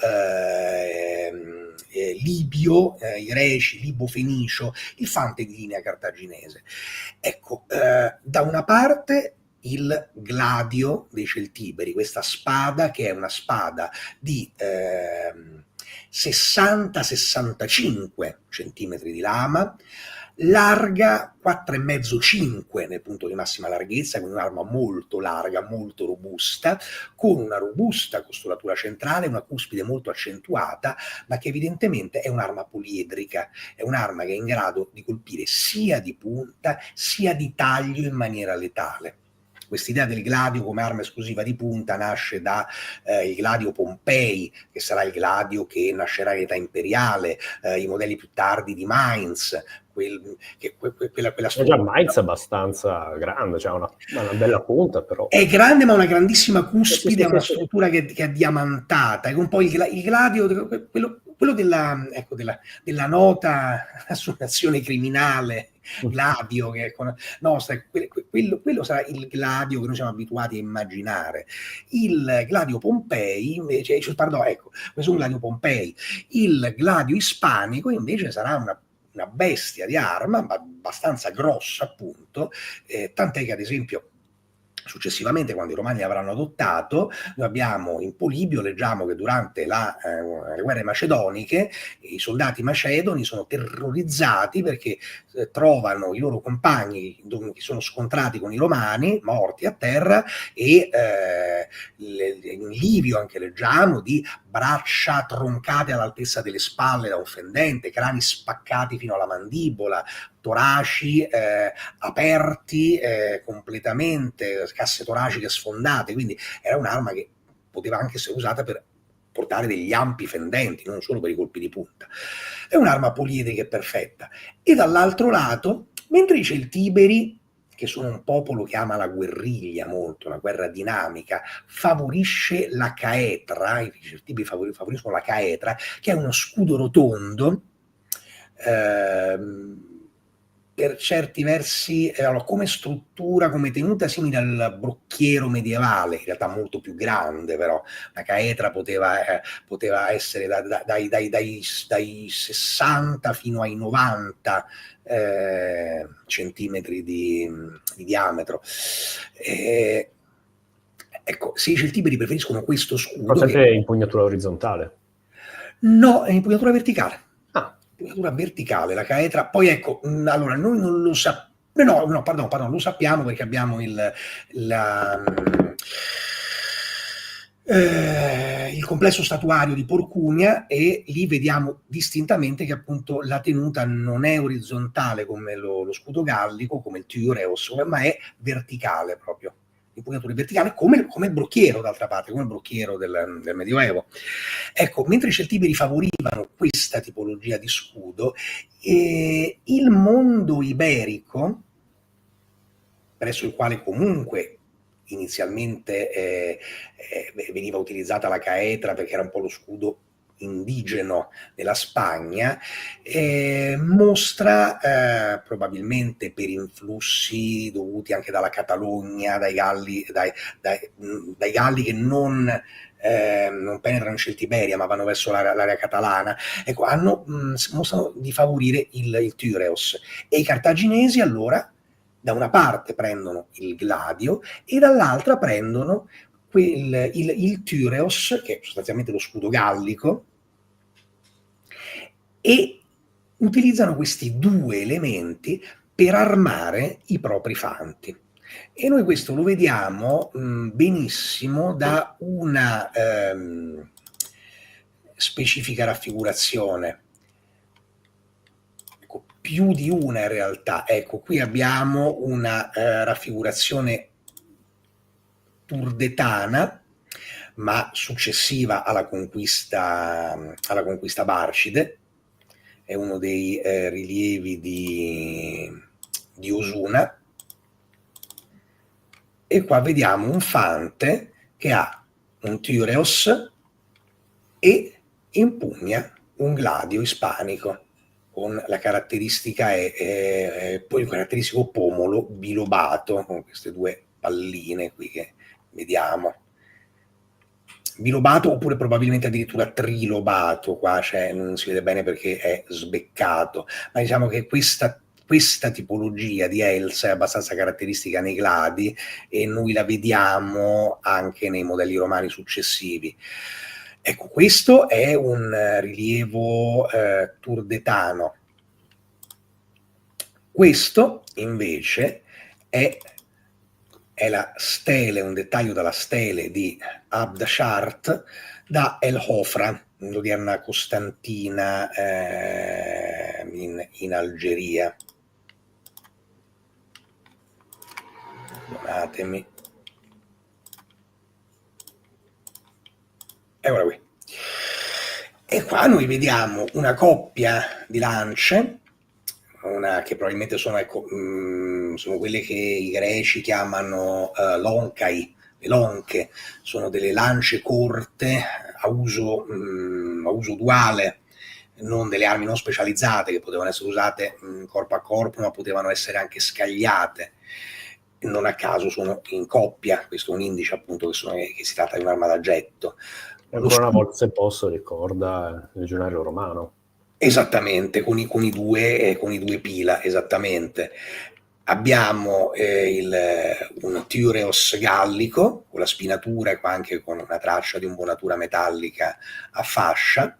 libio, i greci, libo-fenicio, il fante di linea cartaginese. Ecco, da una parte il gladio dei Celtiberi, questa spada che è una spada di 60-65 centimetri di lama, larga 4,5-5 nel punto di massima larghezza, quindi un'arma molto larga, molto robusta, con una robusta costuratura centrale, una cuspide molto accentuata, ma che evidentemente è un'arma poliedrica, è un'arma che è in grado di colpire sia di punta sia di taglio in maniera letale. Quest'idea del gladio come arma esclusiva di punta nasce da il gladio Pompei, che sarà il gladio che nascerà in età imperiale, i modelli più tardi di Mainz, quella È già struttura. Mainz è abbastanza grande, cioè una bella punta, però. È grande, ma una grandissima Sì, cuspide, sì, è sì, una sì. struttura che è diamantata, è un po' il gladio, quello ecco, della nota associazione criminale, Gladio, che no, quello sarà il Gladio che noi siamo abituati a immaginare. Il Gladio Pompei, invece, pardon, ecco, questo è un Gladio Pompei. Il Gladio Ispanico, invece, sarà una bestia di arma, abbastanza grossa, appunto, tant'è che, ad esempio, successivamente, quando i romani l'avranno adottato, noi abbiamo in Polibio, leggiamo che durante le guerre macedoniche i soldati macedoni sono terrorizzati perché trovano i loro compagni che sono scontrati con i romani, morti a terra, e in Livio anche leggiamo di braccia troncate all'altezza delle spalle da un fendente, crani spaccati fino alla mandibola, toraci aperti completamente, casse toraciche sfondate, quindi era un'arma che poteva anche essere usata per portare degli ampi fendenti, non solo per i colpi di punta. È un'arma poliedrica e perfetta. E dall'altro lato, mentre i Celtiberi, che sono un popolo che ama la guerriglia molto, la guerra dinamica, favorisce la caetra, i Celtiberi favoriscono la caetra, che è uno scudo rotondo, per certi versi come struttura, come tenuta simile al brocchiero medievale, in realtà molto più grande, però la caetra poteva essere dai 60 fino ai 90 centimetri di diametro. Ecco, se i Celtiberi preferiscono questo scudo, Sempre impugnatura orizzontale. no, è impugnatura verticale. Ah. Impugnatura verticale, la caetra. Poi ecco, allora noi non lo sappiamo. No, pardon, lo sappiamo perché abbiamo il complesso statuario di Porcunia, e lì vediamo distintamente che appunto la tenuta non è orizzontale come lo scudo gallico, come il Tyreus, ma è verticale proprio. Impugnatura verticale, come il brocchiero, d'altra parte, come il brocchiero del Medioevo. Ecco, mentre i Celtiberi favorivano questa tipologia di scudo, il mondo iberico, presso il quale comunque inizialmente veniva utilizzata la caetra perché era un po' lo scudo indigeno della Spagna, mostra, probabilmente per influssi dovuti anche dalla Catalogna, dai Galli che non penetrano in Celtiberia ma vanno verso l'area catalana, ecco, mostrano di favorire il Tyreus, e i cartaginesi allora da una parte prendono il gladio e dall'altra prendono il Tyreos, che è sostanzialmente lo scudo gallico, e utilizzano questi due elementi per armare i propri fanti. E noi questo lo vediamo benissimo da una specifica raffigurazione. Ecco, più di una in realtà. Ecco, qui abbiamo una raffigurazione turdetana, ma successiva alla conquista barcide. È uno dei rilievi di Osuna, e qua vediamo un fante che ha un Tyreos e impugna un gladio ispanico con la caratteristica poi il caratteristico pomolo bilobato con queste due palline qui che vediamo, bilobato oppure probabilmente addirittura trilobato, qua non si vede bene perché è sbeccato, ma diciamo che questa tipologia di Elsa è abbastanza caratteristica nei gladi e noi la vediamo anche nei modelli romani successivi. Ecco, questo è un rilievo turdetano. Questo invece è la stele, un dettaglio dalla stele di Abd Shart da El Hofra, l'odierna Costantina in Algeria. Perdonatemi. Eccola qui. E qua noi vediamo una coppia di lance, che probabilmente sono, ecco, sono quelle che i greci chiamano lonkai, le lonche, sono delle lance corte a uso duale, non delle armi non specializzate che potevano essere usate corpo a corpo, ma potevano essere anche scagliate. Non a caso sono in coppia, questo è un indice appunto che si tratta di un'arma da getto. Ancora una volta, se posso, ricorda il legionario romano. Esattamente, con i due pila, esattamente. Abbiamo un Tyreos gallico, con la spinatura e anche con una traccia di imbonatura metallica a fascia.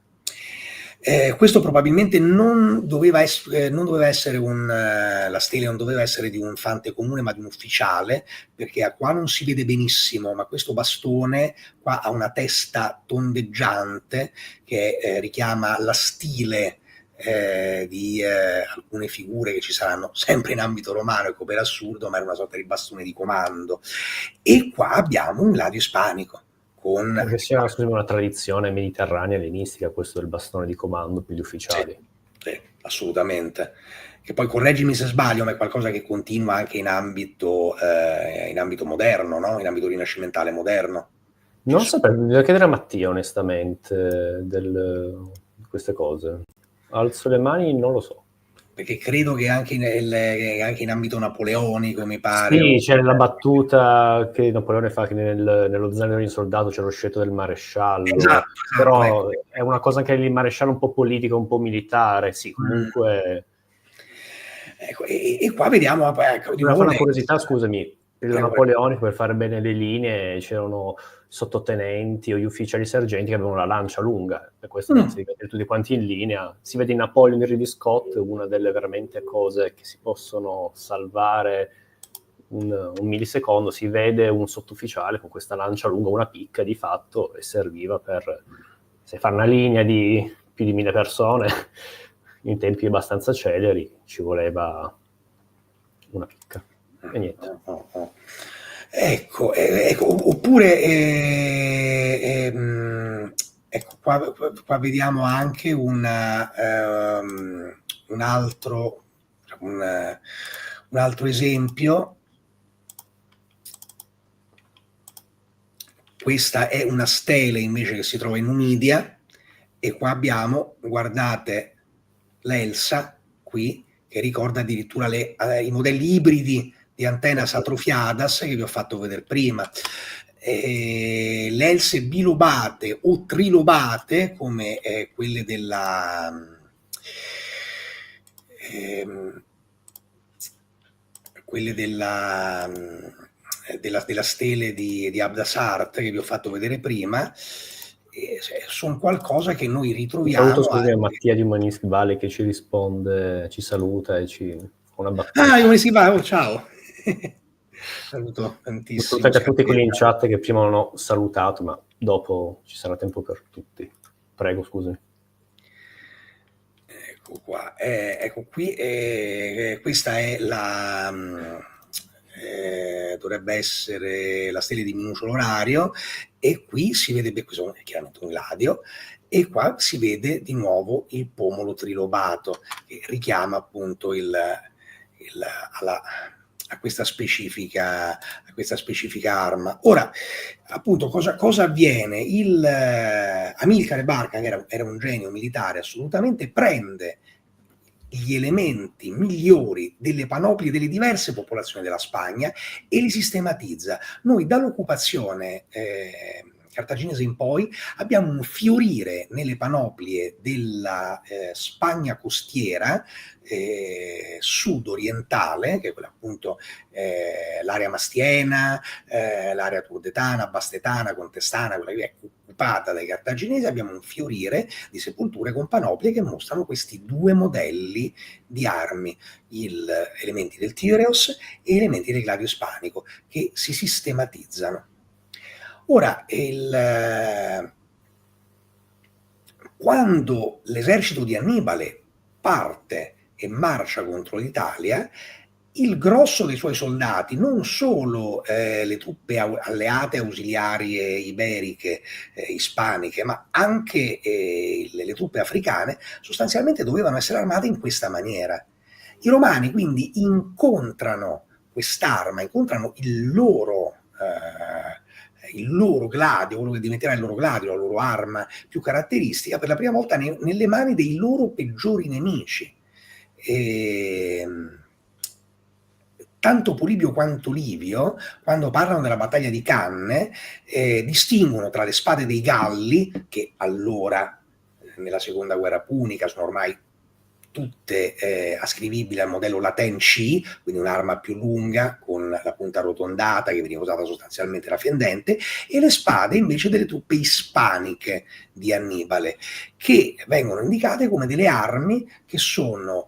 Questo probabilmente non doveva essere la stele non doveva essere di un fante comune, ma di un ufficiale, perché qua non si vede benissimo, ma questo bastone qua ha una testa tondeggiante che richiama la stile di alcune figure che ci saranno sempre in ambito romano, ecco, per assurdo, ma era una sorta di bastone di comando. E qua abbiamo un gladio ispanico. Che sia una tradizione mediterranea ellenistica, questo del bastone di comando per gli ufficiali. Sì, assolutamente. Che poi correggimi se sbaglio, ma è qualcosa che continua anche in ambito moderno, no? In ambito rinascimentale moderno. Non saprei, bisogna chiedere a Mattia onestamente di queste cose. Alzo le mani, non lo so. Perché credo che anche in ambito napoleonico, mi pare. Sì, c'è la battuta che Napoleone fa che nello zaino di un soldato c'è lo scettro del maresciallo. Esatto, però ecco. è una cosa anche il maresciallo un po' politica, un po' militare, sì, comunque. Ecco, e qua vediamo, ecco, di nuovo una curiosità, scusami, il napoleonico, per fare bene le linee c'erano sottotenenti o gli ufficiali sergenti che avevano la lancia lunga, e questo si vede tutti quanti in linea. Si vede in Napoleon di Ridley Scott una delle veramente cose che si possono salvare un millisecondo. Si vede un sottufficiale con questa lancia lunga, una picca di fatto, e serviva per, se fare una linea di più di 1000 persone in tempi abbastanza celeri, ci voleva una picca. E niente. Ecco, oppure ecco, qua vediamo anche un altro esempio. Questa è una stele invece che si trova in Numidia, e qua abbiamo, guardate, l'Elsa qui, che ricorda addirittura i modelli ibridi di Antenas atrofiadas che vi ho fatto vedere prima. Le else bilobate o trilobate, come quelle della stele di Abdasart che vi ho fatto vedere prima, sono qualcosa che noi ritroviamo. Saluto, scusami, a Mattia di Umanisti Valley che ci risponde, ci saluta e ci fa una battuta. Umanisti Valley, ciao. Saluto tantissimo. Salutate a tutti quelli in chat che prima non ho salutato, ma dopo ci sarà tempo per tutti. Prego, scusami. Ecco qua, ecco qui, questa è dovrebbe essere la stella di Minucio l'Orario, e qui si vede, questo è chiaramente un gladio, e qua si vede di nuovo il pomolo trilobato, che richiama appunto a questa specifica arma. Ora, appunto, cosa avviene? Amilcare Barca, che era un genio militare assolutamente, prende gli elementi migliori delle panoplie delle diverse popolazioni della Spagna e li sistematizza. Noi dall'occupazione cartaginese in poi abbiamo un fiorire nelle panoplie della Spagna costiera sud-orientale, che è quella appunto l'area mastiena, l'area turdetana, bastetana, contestana, quella che è occupata dai cartaginesi. Abbiamo un fiorire di sepolture con panoplie che mostrano questi due modelli di armi, elementi del Tyreos e elementi del gladio ispanico, che si sistematizzano. Ora, quando l'esercito di Annibale parte e marcia contro l'Italia, il grosso dei suoi soldati, non solo le truppe alleate ausiliarie iberiche, ispaniche, ma anche le truppe africane, sostanzialmente dovevano essere armate in questa maniera. I romani quindi incontrano quest'arma, incontrano il loro gladio, quello che diventerà il loro gladio, la loro arma più caratteristica, per la prima volta nelle mani dei loro peggiori nemici. Tanto Polibio quanto Livio, quando parlano della battaglia di Canne, distinguono tra le spade dei Galli, che allora, nella seconda guerra punica, sono ormai tutte ascrivibili al modello Latin C, quindi un'arma più lunga con la punta arrotondata che veniva usata sostanzialmente la fendente, e le spade invece delle truppe ispaniche di Annibale, che vengono indicate come delle armi che sono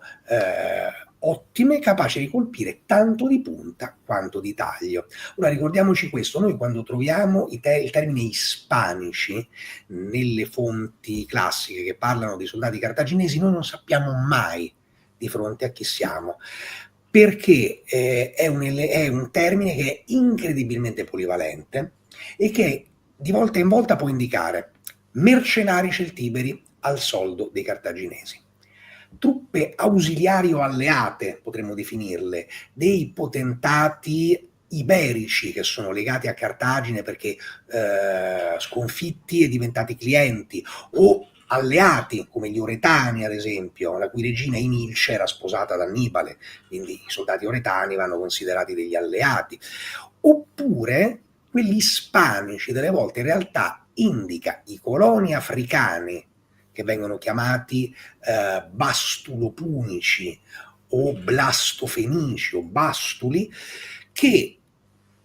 ottime, capaci di colpire tanto di punta quanto di taglio. Ora ricordiamoci questo, noi quando troviamo il termine ispanici nelle fonti classiche che parlano dei soldati cartaginesi, noi non sappiamo mai di fronte a chi siamo, perché è un termine che è incredibilmente polivalente e che di volta in volta può indicare mercenari celtiberi al soldo dei cartaginesi, truppe ausiliari o alleate, potremmo definirle, dei potentati iberici che sono legati a Cartagine perché sconfitti e diventati clienti, o alleati come gli Oretani, ad esempio, la cui regina Emilce era sposata da Annibale, quindi i soldati oretani vanno considerati degli alleati, oppure quelli ispanici, delle volte in realtà indica i coloni africani che vengono chiamati bastulopunici o blastofenici o bastuli, che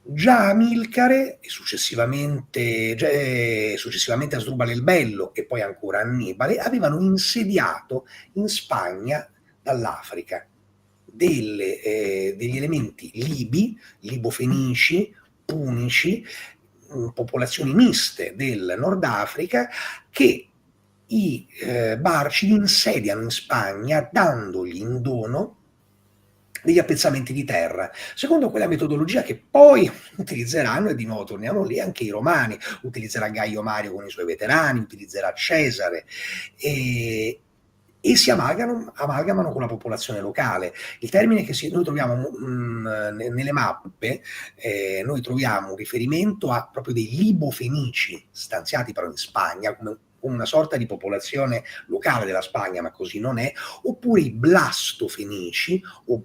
già Amilcare e successivamente Asdrubale il Bello e poi ancora Annibale avevano insediato in Spagna dall'Africa degli elementi libi, libofenici, punici, popolazioni miste del Nord Africa, che i Barcidi insediano in Spagna dandogli in dono degli appezzamenti di terra, secondo quella metodologia che poi utilizzeranno, e di nuovo torniamo lì, anche i Romani. Utilizzerà Gaio Mario con i suoi veterani, utilizzerà Cesare, e si amalgamano con la popolazione locale. Il termine che noi troviamo nelle mappe, noi troviamo un riferimento a proprio dei libofenici stanziati però in Spagna come una sorta di popolazione locale della Spagna, ma così non è, oppure i blastofenici o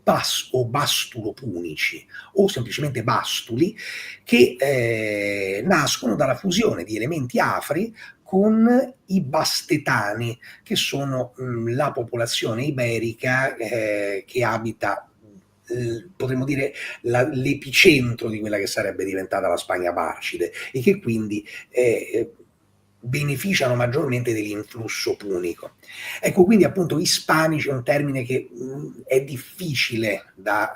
bastulopunici o semplicemente bastuli, che nascono dalla fusione di elementi afri con i bastetani, che sono la popolazione iberica che abita, potremmo dire, l'epicentro di quella che sarebbe diventata la Spagna Barcide, e che quindi beneficiano maggiormente dell'influsso punico. Ecco, quindi appunto ispanici è un termine che è difficile da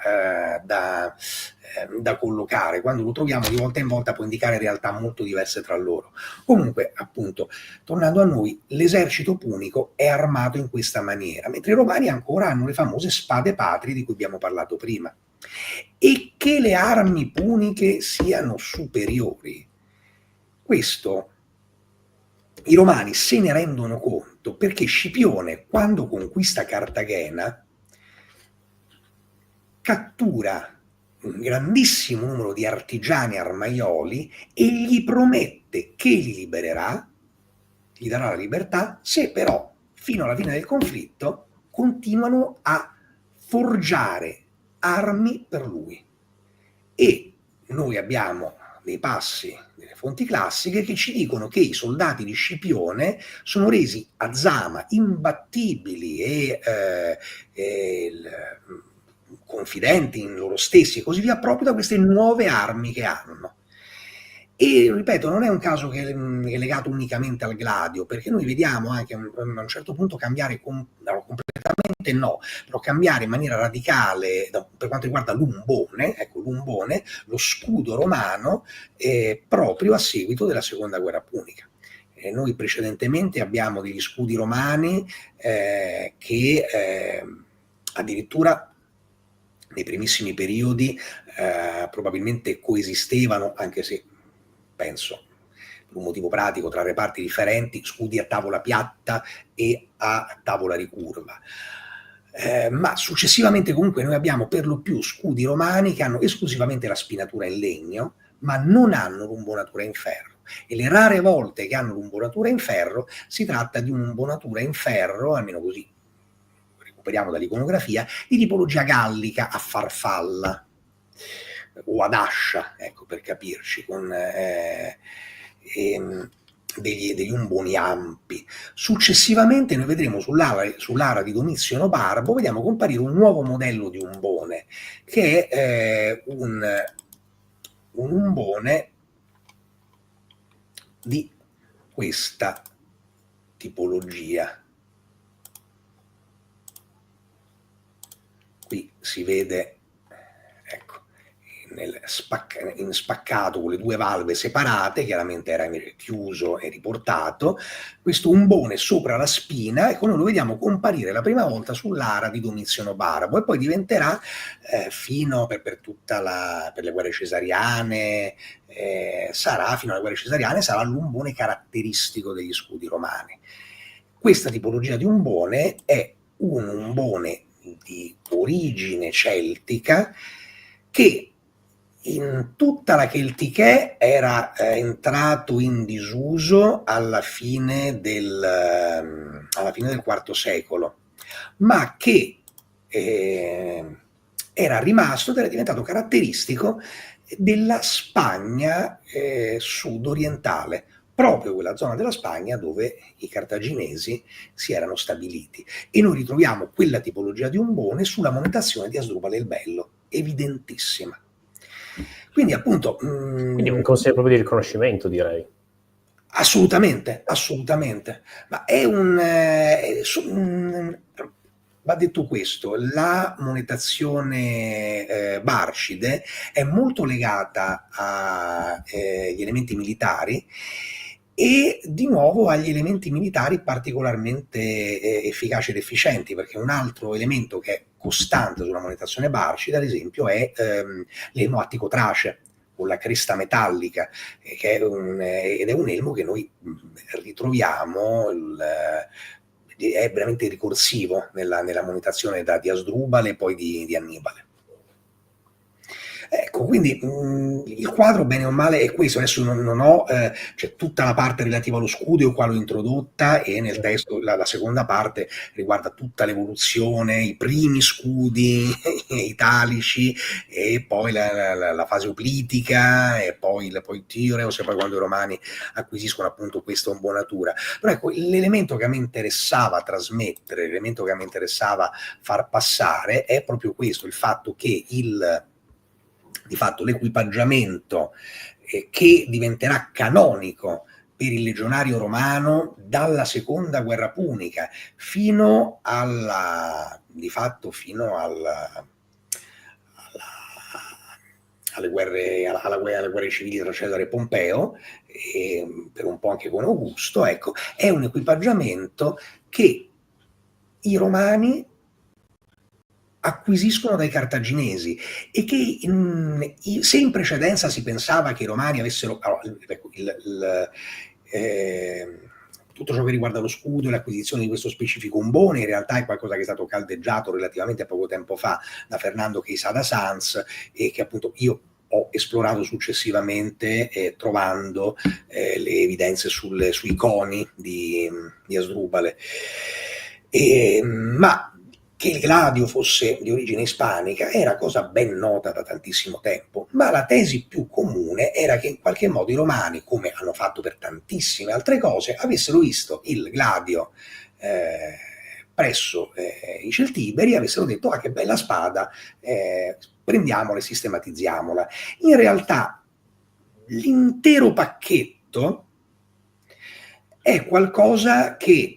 collocare. Quando lo troviamo di volta in volta può indicare realtà molto diverse tra loro. Comunque, appunto, tornando a noi, l'esercito punico è armato in questa maniera, mentre i romani ancora hanno le famose spade patrie di cui abbiamo parlato prima. E che le armi puniche siano superiori, questo i romani se ne rendono conto perché Scipione, quando conquista Cartagena, cattura un grandissimo numero di artigiani armaioli e gli promette che li libererà, gli darà la libertà, se però fino alla fine del conflitto continuano a forgiare armi per lui. E noi abbiamo dei passi delle fonti classiche che ci dicono che i soldati di Scipione sono resi a Zama imbattibili e confidenti in loro stessi e così via, proprio da queste nuove armi che hanno. E ripeto, non è un caso che è legato unicamente al gladio, perché noi vediamo anche a un certo punto cambiare completamente, no, però cambiare in maniera radicale per quanto riguarda l'umbone, ecco l'umbone, lo scudo romano, proprio a seguito della seconda guerra punica. Noi precedentemente abbiamo degli scudi romani che addirittura nei primissimi periodi probabilmente coesistevano, anche se penso per un motivo pratico, tra reparti differenti, scudi a tavola piatta e a tavola ricurva. Ma successivamente comunque noi abbiamo per lo più scudi romani che hanno esclusivamente la spinatura in legno, ma non hanno l'umbonatura in ferro. E le rare volte che hanno l'umbonatura in ferro, si tratta di un'umbonatura in ferro, almeno così recuperiamo dall'iconografia, di tipologia gallica a farfalla o ad ascia, ecco, per capirci, con degli umboni ampi. Successivamente noi vedremo sull'ara di Domizio Barbo, vediamo comparire un nuovo modello di umbone, che è un umbone di questa tipologia. Qui si vede, ecco, in spaccato con le due valve separate, chiaramente era chiuso e riportato, questo umbone sopra la spina, ecco, noi lo vediamo comparire la prima volta sull'ara di Domizio Barbo e poi diventerà fino per le guerre cesariane, fino alle guerre cesariane sarà l'umbone caratteristico degli scudi romani. Questa tipologia di umbone è un umbone di origine celtica che in tutta la Celtiché era entrato in disuso alla fine del IV secolo, ma che era rimasto ed era diventato caratteristico della Spagna sud-orientale, proprio quella zona della Spagna dove i cartaginesi si erano stabiliti. E noi ritroviamo quella tipologia di umbone sulla monetazione di Asdrubale il Bello, evidentissima. Quindi appunto... Quindi un consiglio proprio di riconoscimento, direi. Assolutamente, assolutamente. Ma è va detto questo, la monetazione Barcide è molto legata agli elementi militari e di nuovo agli elementi militari particolarmente efficaci ed efficienti, perché un altro elemento che è costante sulla monetazione Barcide, ad esempio, è l'elmo attico-trace, con la cresta metallica, che è ed è un elmo che noi ritroviamo, è veramente ricorsivo nella monetazione di Asdrubale e poi di Annibale. Ecco, quindi il quadro bene o male è questo. Adesso non ho c'è tutta la parte relativa allo scudo, qua l'ho introdotta, e nel testo la seconda parte riguarda tutta l'evoluzione, i primi scudi italici, e poi la fase oplitica, e poi il Tyreus, e poi quando i romani acquisiscono appunto questa umbonatura. Però ecco, l'elemento che a me interessava trasmettere, l'elemento che a me interessava far passare è proprio questo, il fatto che di fatto l'equipaggiamento che diventerà canonico per il legionario romano dalla seconda guerra punica fino alle guerre civili tra Cesare e Pompeo, e per un po' anche con Augusto, ecco, è un equipaggiamento che i romani acquisiscono dai cartaginesi, e che se in precedenza si pensava che i romani avessero tutto ciò che riguarda lo scudo e l'acquisizione di questo specifico umbone in realtà è qualcosa che è stato caldeggiato relativamente a poco tempo fa da Fernando Quesada Sanz, e che appunto io ho esplorato successivamente trovando le evidenze sui coni di Asdrubale. Ma che il gladio fosse di origine ispanica era cosa ben nota da tantissimo tempo, ma la tesi più comune era che in qualche modo i romani, come hanno fatto per tantissime altre cose, avessero visto il gladio presso i Celtiberi, avessero detto: ah, che bella spada, prendiamola e sistematizziamola. In realtà l'intero pacchetto è qualcosa che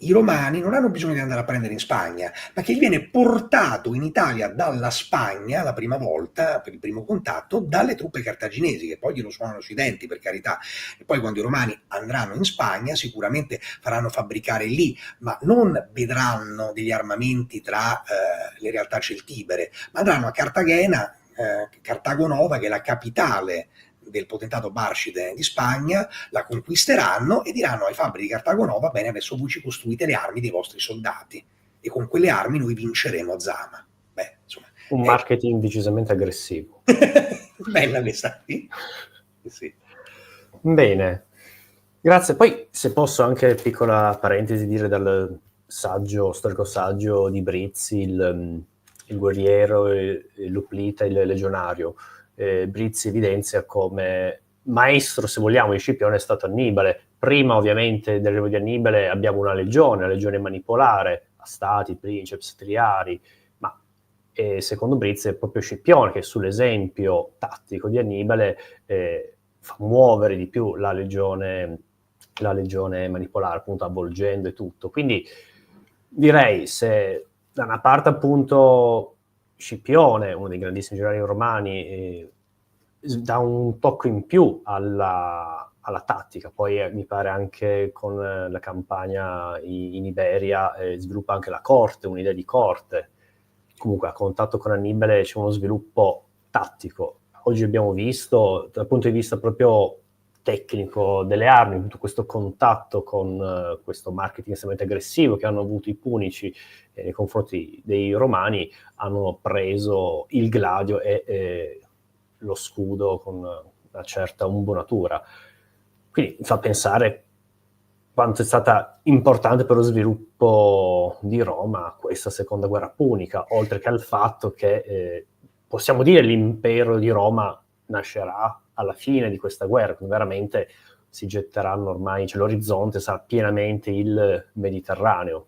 i romani non hanno bisogno di andare a prendere in Spagna, ma che viene portato in Italia dalla Spagna la prima volta, per il primo contatto, dalle truppe cartaginesi, che poi glielo suonano sui denti, per carità. E poi quando i romani andranno in Spagna sicuramente faranno fabbricare lì, ma non vedranno degli armamenti tra le realtà celtibere, ma andranno a Cartagena, Cartago Nova, che è la capitale del potentato Barcide di Spagna, la conquisteranno e diranno ai fabbri di Cartago Nova: bene, adesso voi ci costruite le armi dei vostri soldati. e con quelle armi noi vinceremo a Zama. Beh, insomma, un marketing decisamente aggressivo. Bella questa qui. Sì. Bene, grazie. Poi, se posso, anche piccola parentesi, dire dal storico saggio di Brizzi, il guerriero, il Luplita, il legionario. Brizzi evidenzia come maestro, se vogliamo, di Scipione è stato Annibale. Prima, ovviamente, dell'arrivo di Annibale abbiamo una legione manipolare, Astati, Princeps, Triari, ma secondo Brizzi è proprio Scipione che sull'esempio tattico di Annibale fa muovere di più la legione manipolare, appunto avvolgendo e tutto. Quindi direi, se da una parte appunto Scipione, uno dei grandissimi generali romani, dà un tocco in più alla tattica, poi mi pare anche con la campagna in Iberia sviluppa anche la corte, un'idea di corte. Comunque a contatto con Annibale c'è uno sviluppo tattico. Oggi abbiamo visto, dal punto di vista proprio tecnico delle armi, tutto questo contatto con questo marketing estremamente aggressivo che hanno avuto i punici nei confronti dei romani, hanno preso il gladio e lo scudo con una certa umbonatura. Quindi fa pensare quanto è stata importante per lo sviluppo di Roma questa seconda guerra punica, oltre che al fatto che possiamo dire l'impero di Roma nascerà alla fine di questa guerra, quindi veramente si getteranno ormai, cioè l'orizzonte sarà pienamente il Mediterraneo.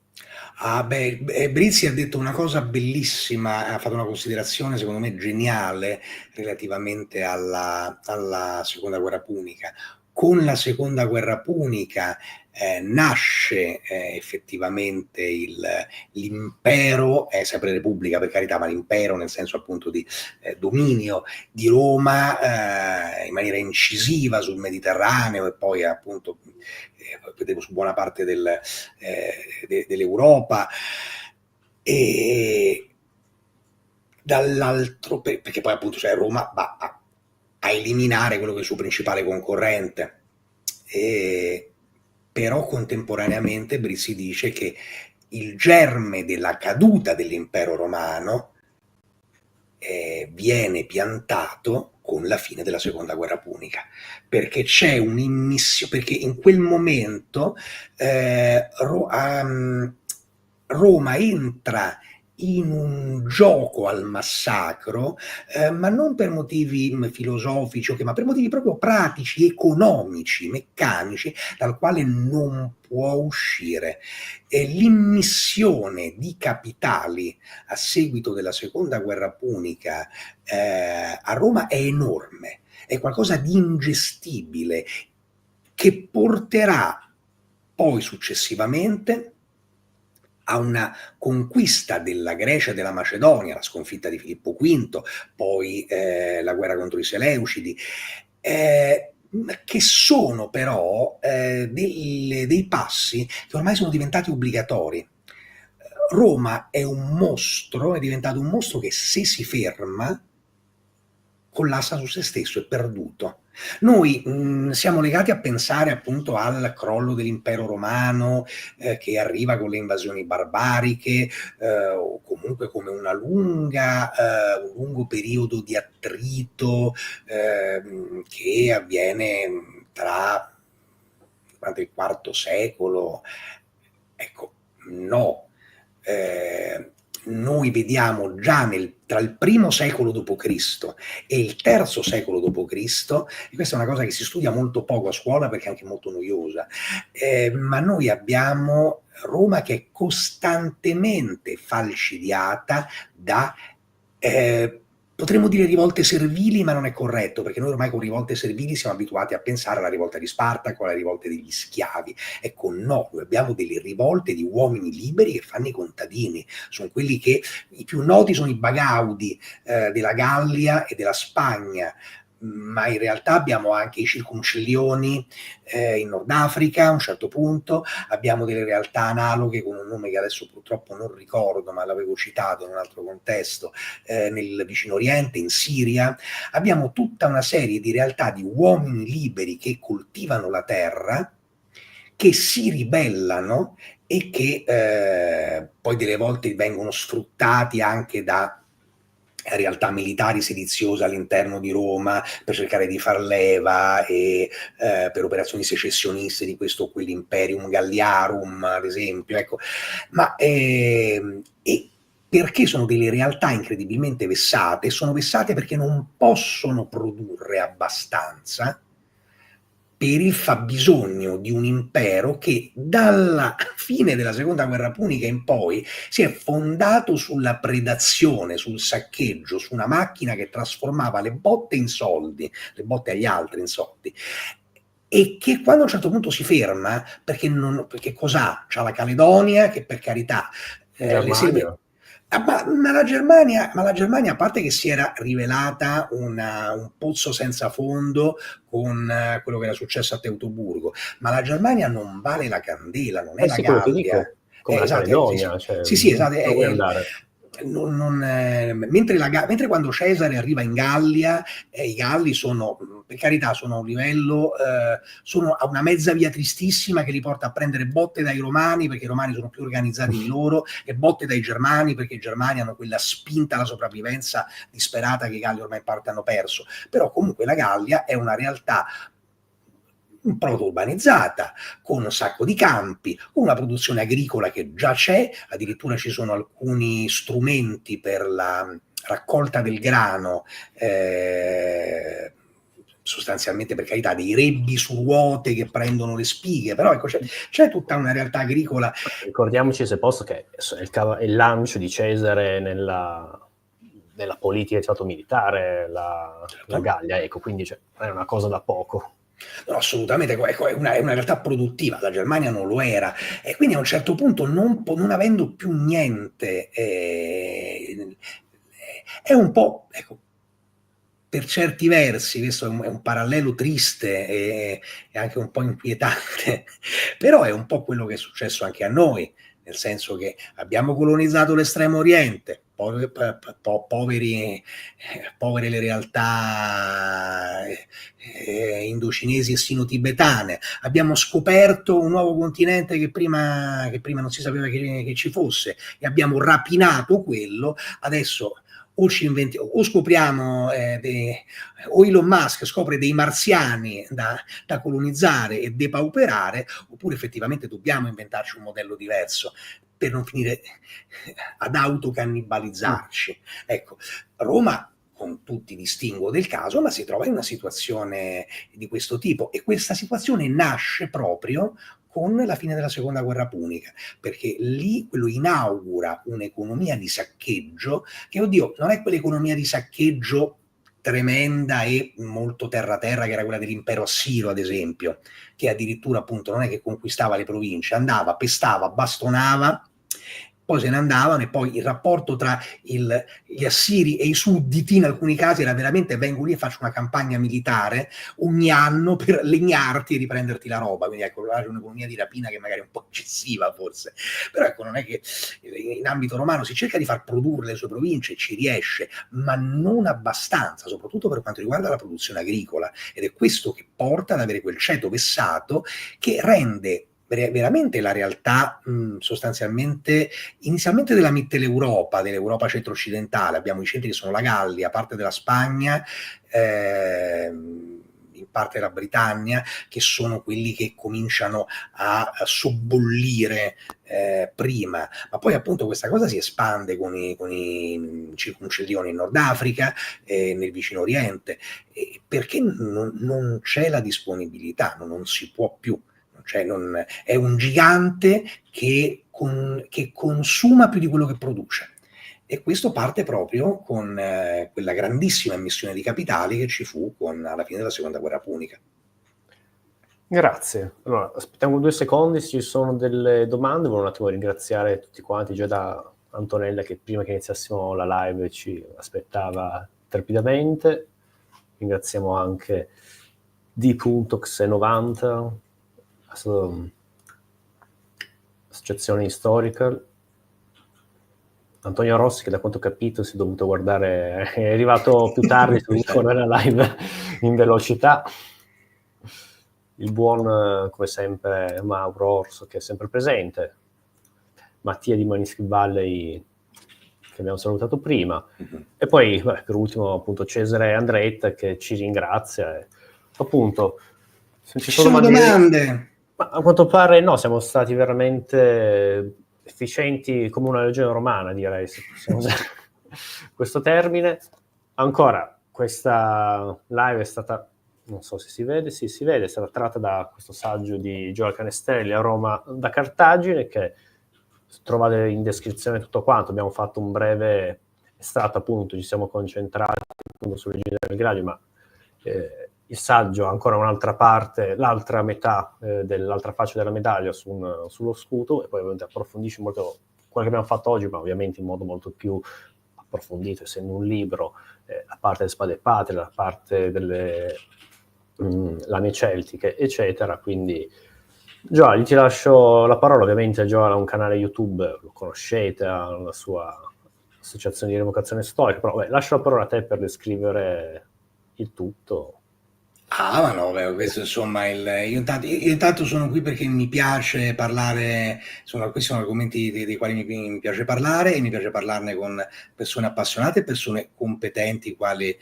Brizzi ha detto una cosa bellissima, ha fatto una considerazione secondo me geniale relativamente alla seconda guerra punica. Con la seconda guerra punica nasce effettivamente l'impero, è sempre Repubblica per carità, ma l'impero nel senso appunto di dominio di Roma in maniera incisiva sul Mediterraneo e poi appunto vedevo su buona parte dell'Europa, e dall'altro perché poi appunto cioè, Roma va a eliminare quello che è il suo principale concorrente, però contemporaneamente Brizzi dice che il germe della caduta dell'impero romano viene piantato con la fine della seconda guerra punica, perché c'è un'immissione, perché in quel momento Roma entra in un gioco al massacro, ma non per motivi filosofici, ma per motivi proprio pratici, economici, meccanici, dal quale non può uscire. L'immissione di capitali a seguito della seconda guerra punica a Roma è enorme, è qualcosa di ingestibile che porterà poi successivamente a una conquista della Grecia e della Macedonia, la sconfitta di Filippo V, poi la guerra contro i Seleucidi, che sono però dei passi che ormai sono diventati obbligatori. Roma è un mostro, è diventato un mostro che se si ferma collassa su se stesso, è perduto. Noi siamo legati a pensare appunto al crollo dell'impero romano che arriva con le invasioni barbariche o comunque come un lungo periodo di attrito che avviene durante il IV secolo. Ecco, no. Noi vediamo già tra il primo secolo d.C. e il terzo secolo d.C., e questa è una cosa che si studia molto poco a scuola perché è anche molto noiosa, ma noi abbiamo Roma che è costantemente falcidiata da potremmo dire rivolte servili, ma non è corretto, perché noi ormai con rivolte servili siamo abituati a pensare alla rivolta di Spartaco, alla rivolta degli schiavi. Ecco, no, noi abbiamo delle rivolte di uomini liberi che fanno i contadini, sono quelli che i più noti sono i Bagaudi della Gallia e della Spagna, ma in realtà abbiamo anche i circumcellioni in Nord Africa a un certo punto, abbiamo delle realtà analoghe con un nome che adesso purtroppo non ricordo, ma l'avevo citato in un altro contesto, nel vicino Oriente, in Siria. Abbiamo tutta una serie di realtà di uomini liberi che coltivano la terra, che si ribellano e che poi delle volte vengono sfruttati anche da realtà militari sediziose all'interno di Roma per cercare di far leva e per operazioni secessioniste di questo o quell'imperium Galliarum, ad esempio. Ecco. Ma e perché sono delle realtà incredibilmente vessate? Sono vessate perché non possono produrre abbastanza per il fabbisogno di un impero che dalla fine della seconda guerra punica in poi si è fondato sulla predazione, sul saccheggio, su una macchina che trasformava le botte in soldi, le botte agli altri in soldi, e che quando a un certo punto si ferma, perché cos'ha? C'ha la Caledonia, che per carità, le selve... Germania. Ma la Germania, a parte che si era rivelata un pozzo senza fondo con quello che era successo a Teutoburgo, ma la Germania non vale la candela, non è Eh la sì, quello che Gallia. dico, come la Esatto, sì, Caledonia, sì, cioè, sì, sì, esatto. dove vuoi andare? Mentre quando Cesare arriva in Gallia, i Galli sono, per carità, sono a un livello, sono a una mezza via tristissima che li porta a prendere botte dai Romani, perché i Romani sono più organizzati di loro, e botte dai Germani, perché i Germani hanno quella spinta alla sopravvivenza disperata che i Galli ormai in parte hanno perso. Però comunque la Gallia è una realtà un proto-urbanizzata, con un sacco di campi, con una produzione agricola che già c'è, addirittura ci sono alcuni strumenti per la raccolta del grano, sostanzialmente, per carità, dei rebbi su ruote che prendono le spighe, però ecco, c'è tutta una realtà agricola. Ricordiamoci, se posso, che è il lancio di Cesare nella politica di stato militare, la Gallia, ecco, quindi è una cosa da poco. No, assolutamente, ecco, è una realtà produttiva, la Germania non lo era, e quindi a un certo punto, non avendo più niente, è un po', ecco, per certi versi, questo è un parallelo triste e anche un po' inquietante, però è un po' quello che è successo anche a noi, nel senso che abbiamo colonizzato l'Estremo Oriente, povere le realtà indocinesi e sino-tibetane, abbiamo scoperto un nuovo continente che prima non si sapeva che ci fosse, e abbiamo rapinato quello. Adesso o scopriamo o Elon Musk scopre dei marziani da colonizzare e depauperare, oppure effettivamente dobbiamo inventarci un modello diverso per non finire ad autocannibalizzarci. Ecco, Roma, con tutti i distinguo del caso, ma si trova in una situazione di questo tipo, e questa situazione nasce proprio con la fine della seconda guerra punica, perché lì quello inaugura un'economia di saccheggio che, oddio, non è quell'economia di saccheggio tremenda e molto terra-terra che era quella dell'impero assiro, ad esempio, che addirittura appunto non è che conquistava le province, andava, pestava, bastonava, poi se ne andavano, e poi il rapporto tra gli assiri e i sudditi in alcuni casi era veramente: vengo lì e faccio una campagna militare ogni anno per legnarti e riprenderti la roba. Quindi ecco, è un'economia di rapina che magari è un po' eccessiva forse, però ecco, non è che in ambito romano si cerca di far produrre le sue province, ci riesce, ma non abbastanza, soprattutto per quanto riguarda la produzione agricola, ed è questo che porta ad avere quel ceto vessato che rende veramente la realtà sostanzialmente inizialmente della Mitteleuropa, dell'Europa centro-occidentale. Abbiamo i centri che sono la Gallia, parte della Spagna, in parte della Britannia, che sono quelli che cominciano a sobbollire prima, ma poi appunto questa cosa si espande con i circuncellioni in Nord Africa, nel vicino Oriente, perché non c'è la disponibilità, non si può più. Cioè è un gigante che consuma più di quello che produce, e questo parte proprio con quella grandissima emissione di capitali che ci fu alla fine della seconda guerra punica. Grazie. Allora, aspettiamo 2 secondi, se ci sono delle domande. Volevo un attimo ringraziare tutti quanti, già da Antonella, che prima che iniziassimo la live ci aspettava trepidamente. Ringraziamo anche D.Xe90, Associazione Historical, Antonio Rossi, che da quanto ho capito si è dovuto guardare, è arrivato più tardi, si è dovuto guardare la live in velocità. Il buon, come sempre, Mauro Orso, che è sempre presente. Mattia di Manuscript Valley, che abbiamo salutato prima, e poi per ultimo appunto Cesare Andretta, che ci ringrazia. Appunto, se ci sono domande. Ma a quanto pare no, siamo stati veramente efficienti come una legione romana, direi, se possiamo usare questo termine. Ancora, questa live è stata, non so se si vede, sì, si vede, è stata tratta da questo saggio di Joel Canestelli, A Roma da Cartagine, che trovate in descrizione tutto quanto. Abbiamo fatto un breve estratto, appunto, ci siamo concentrati appunto sulle Gine del Gladio, ma il saggio ha ancora un'altra parte, l'altra metà dell'altra faccia della medaglia sullo scudo, e poi ovviamente approfondisce molto quello che abbiamo fatto oggi, ma ovviamente in modo molto più approfondito, essendo un libro, la parte delle spade patrie, la parte delle lame celtiche, eccetera. Quindi Joel, ti lascio la parola. Ovviamente Joel ha un canale YouTube, lo conoscete, ha la sua associazione di rievocazione storica, però lascio la parola a te per descrivere il tutto. Ma no, questo insomma, io intanto sono qui perché mi piace parlare, questi sono argomenti dei quali mi piace parlare, e mi piace parlarne con persone appassionate e persone competenti quali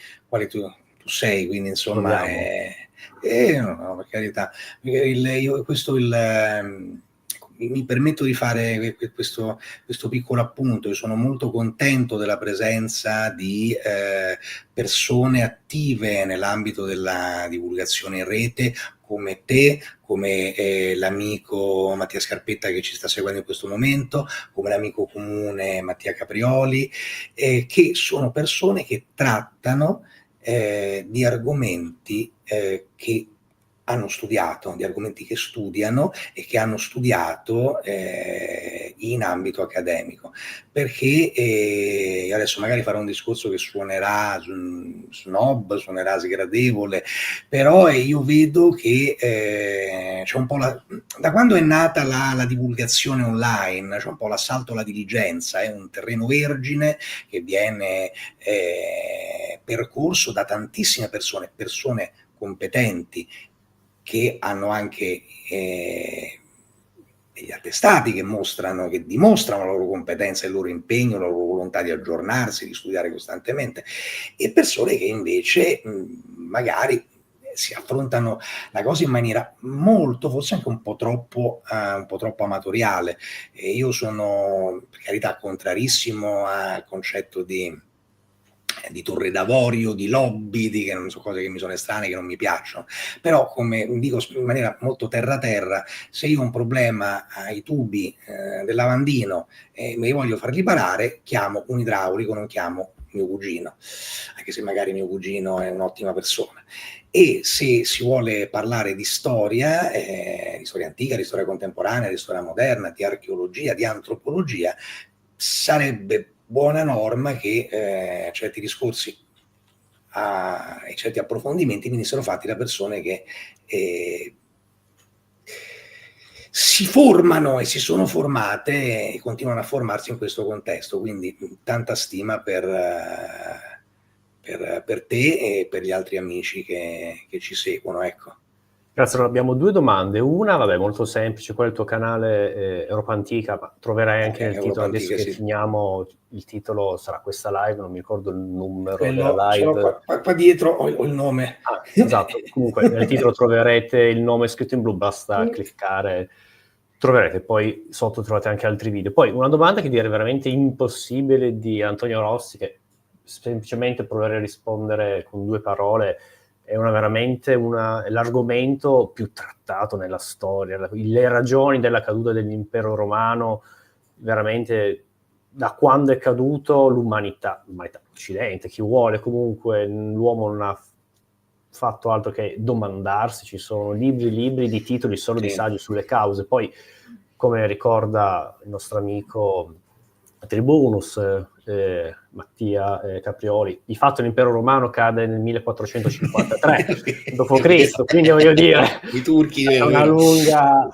tu sei, quindi insomma, no, per carità, mi permetto di fare questo piccolo appunto. Io sono molto contento della presenza di persone attive nell'ambito della divulgazione in rete, come te, come l'amico Mattia Scarpetta che ci sta seguendo in questo momento, come l'amico comune Mattia Caprioli, che sono persone che trattano di argomenti che hanno studiato, di argomenti che studiano e che hanno studiato in ambito accademico, perché adesso magari farò un discorso che suonerà snob, suonerà sgradevole, però io vedo che c'è un po' da quando è nata la divulgazione online, c'è un po' l'assalto alla diligenza, è un terreno vergine che viene percorso da tantissime persone competenti, che hanno anche degli attestati che dimostrano la loro competenza, il loro impegno, la loro volontà di aggiornarsi, di studiare costantemente, e persone che invece magari si affrontano la cosa in maniera molto, forse anche un po' troppo amatoriale. E io sono, per carità, contrarissimo al concetto di torre d'avorio, di lobby, che non so, cose che mi sono estranee, che non mi piacciono, però come dico in maniera molto terra, se io ho un problema ai tubi del lavandino e me li voglio far riparare, chiamo un idraulico, non chiamo mio cugino, anche se magari mio cugino è un'ottima persona. E se si vuole parlare di storia antica, di storia contemporanea, di storia moderna, di archeologia, di antropologia, sarebbe buona norma che certi discorsi e certi approfondimenti venissero fatti da persone che si formano e si sono formate e continuano a formarsi in questo contesto. Quindi tanta stima per te e per gli altri amici che ci seguono, ecco. Grazie, allora abbiamo due domande. Una, molto semplice, qual è il tuo canale Europa Antica? Ma troverai anche nel titolo, adesso che finiamo, il titolo sarà questa live, non mi ricordo il numero della live. Qua dietro ho il nome. Esatto, comunque nel titolo troverete il nome scritto in blu, basta cliccare, troverete, poi sotto trovate anche altri video. Poi una domanda che direi veramente impossibile, di Antonio Rossi, che semplicemente proverei a rispondere con due parole. È l'argomento più trattato nella storia, le ragioni della caduta dell'impero romano, veramente da quando è caduto l'umanità, l'Occidente, chi vuole, comunque l'uomo non ha fatto altro che domandarsi. Ci sono libri di titoli solo di saggi sulle cause. Poi, come ricorda il nostro amico Tribunus, Mattia Caprioli, di fatto l'impero romano cade nel 1453 d.C., quindi voglio dire, i turchi è una lunga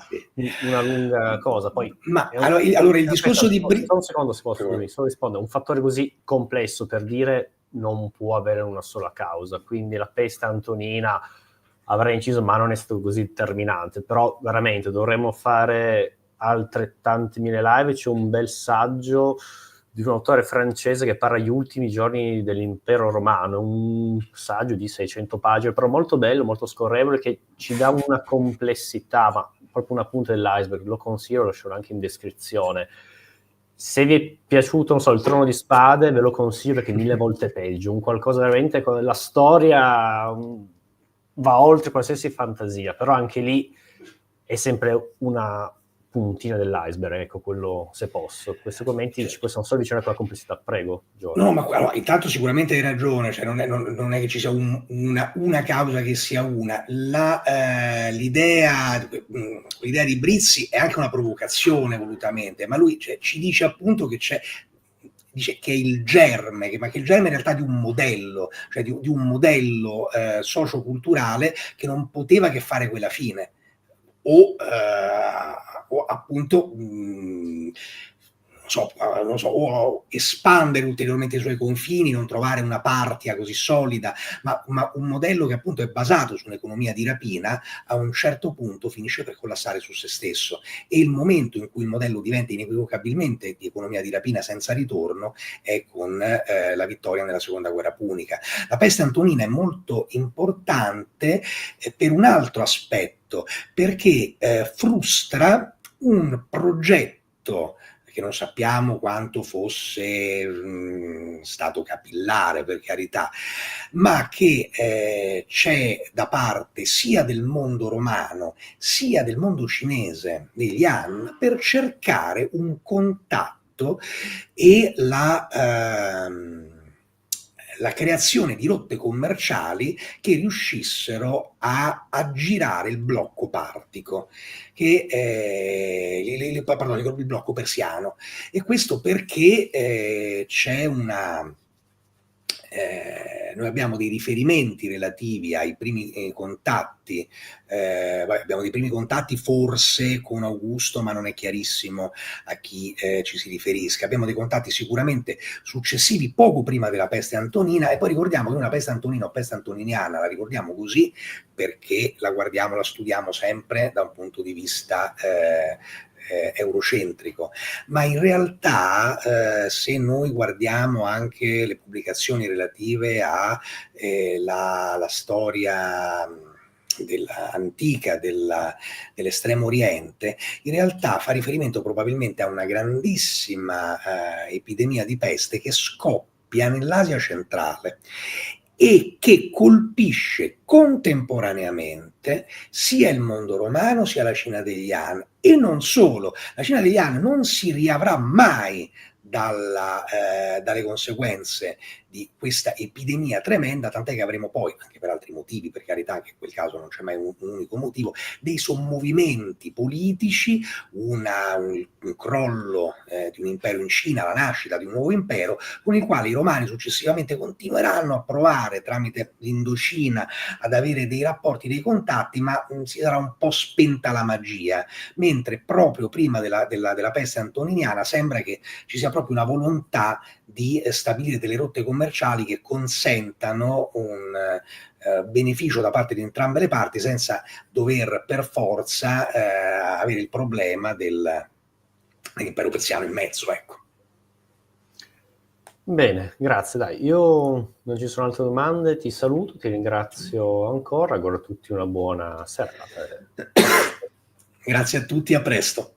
cosa. Poi, ma allora il discorso di un secondo, se posso rispondere. Un fattore così complesso, per dire, non può avere una sola causa, quindi la peste antonina avrà inciso, ma non è stato così determinante. Però veramente dovremmo fare altrettanti mille live. C'è un bel saggio di un autore francese che parla degli ultimi giorni dell'impero romano, un saggio di 600 pagine, però molto bello, molto scorrevole, che ci dà una complessità, ma proprio una punta dell'iceberg. Lo consiglio, lo lascerò anche in descrizione. Se vi è piaciuto, non so, il Trono di Spade, ve lo consiglio perché è 1000 volte peggio, un qualcosa veramente, la storia va oltre qualsiasi fantasia, però anche lì è sempre una puntina dell'iceberg, ecco, quello, se posso. Questi commenti ci possono solo avvicinare con la complessità, prego, Giorgio. No, ma allora, intanto sicuramente hai ragione, cioè non è che ci sia una causa che sia una. L'idea di Brizzi è anche una provocazione volutamente, ma lui ci dice appunto che dice che è il germe, ma che il germe in realtà di un modello, cioè di un modello socioculturale che non poteva che fare quella fine. O appunto non so, o espandere ulteriormente i suoi confini, non trovare una partia così solida, ma un modello che appunto è basato su un'economia di rapina, a un certo punto finisce per collassare su se stesso, e il momento in cui il modello diventa inequivocabilmente di economia di rapina senza ritorno è con la vittoria nella seconda guerra punica. La peste antonina è molto importante per un altro aspetto, perché frustra un progetto che non sappiamo quanto fosse stato capillare, per carità, ma che c'è da parte sia del mondo romano sia del mondo cinese degli Han per cercare un contatto e la creazione di rotte commerciali che riuscissero a aggirare il blocco partico, il blocco persiano. E questo perché c'è noi abbiamo dei riferimenti relativi ai primi contatti, abbiamo dei primi contatti forse con Augusto, ma non è chiarissimo a chi ci si riferisca. Abbiamo dei contatti sicuramente successivi, poco prima della peste antonina, e poi ricordiamo che una peste antonina o peste antoniniana la ricordiamo così perché la guardiamo, la studiamo sempre da un punto di vista eurocentrico, ma in realtà se noi guardiamo anche le pubblicazioni relative alla storia antica dell'estremo oriente, in realtà fa riferimento probabilmente a una grandissima epidemia di peste che scoppia nell'Asia centrale e che colpisce contemporaneamente sia il mondo romano sia la Cina degli Han. E non solo, la Cina degli Han non si riavrà mai dalle conseguenze di questa epidemia tremenda, tant'è che avremo poi, anche per altri motivi, per carità, che in quel caso non c'è mai un unico motivo, dei sommovimenti politici, un crollo di un impero in Cina, la nascita di un nuovo impero, con il quale i romani successivamente continueranno a provare tramite l'Indocina ad avere dei rapporti, dei contatti, ma si sarà un po' spenta la magia, mentre proprio prima della peste antoniniana sembra che ci sia proprio una volontà di stabilire delle rotte commerciali che consentano un beneficio da parte di entrambe le parti senza dover per forza avere il problema dell'impero persiano in mezzo, ecco. Bene, grazie. Dai, io non ci sono altre domande, ti saluto, ti ringrazio ancora, auguro a tutti una buona serata. Grazie a tutti, a presto.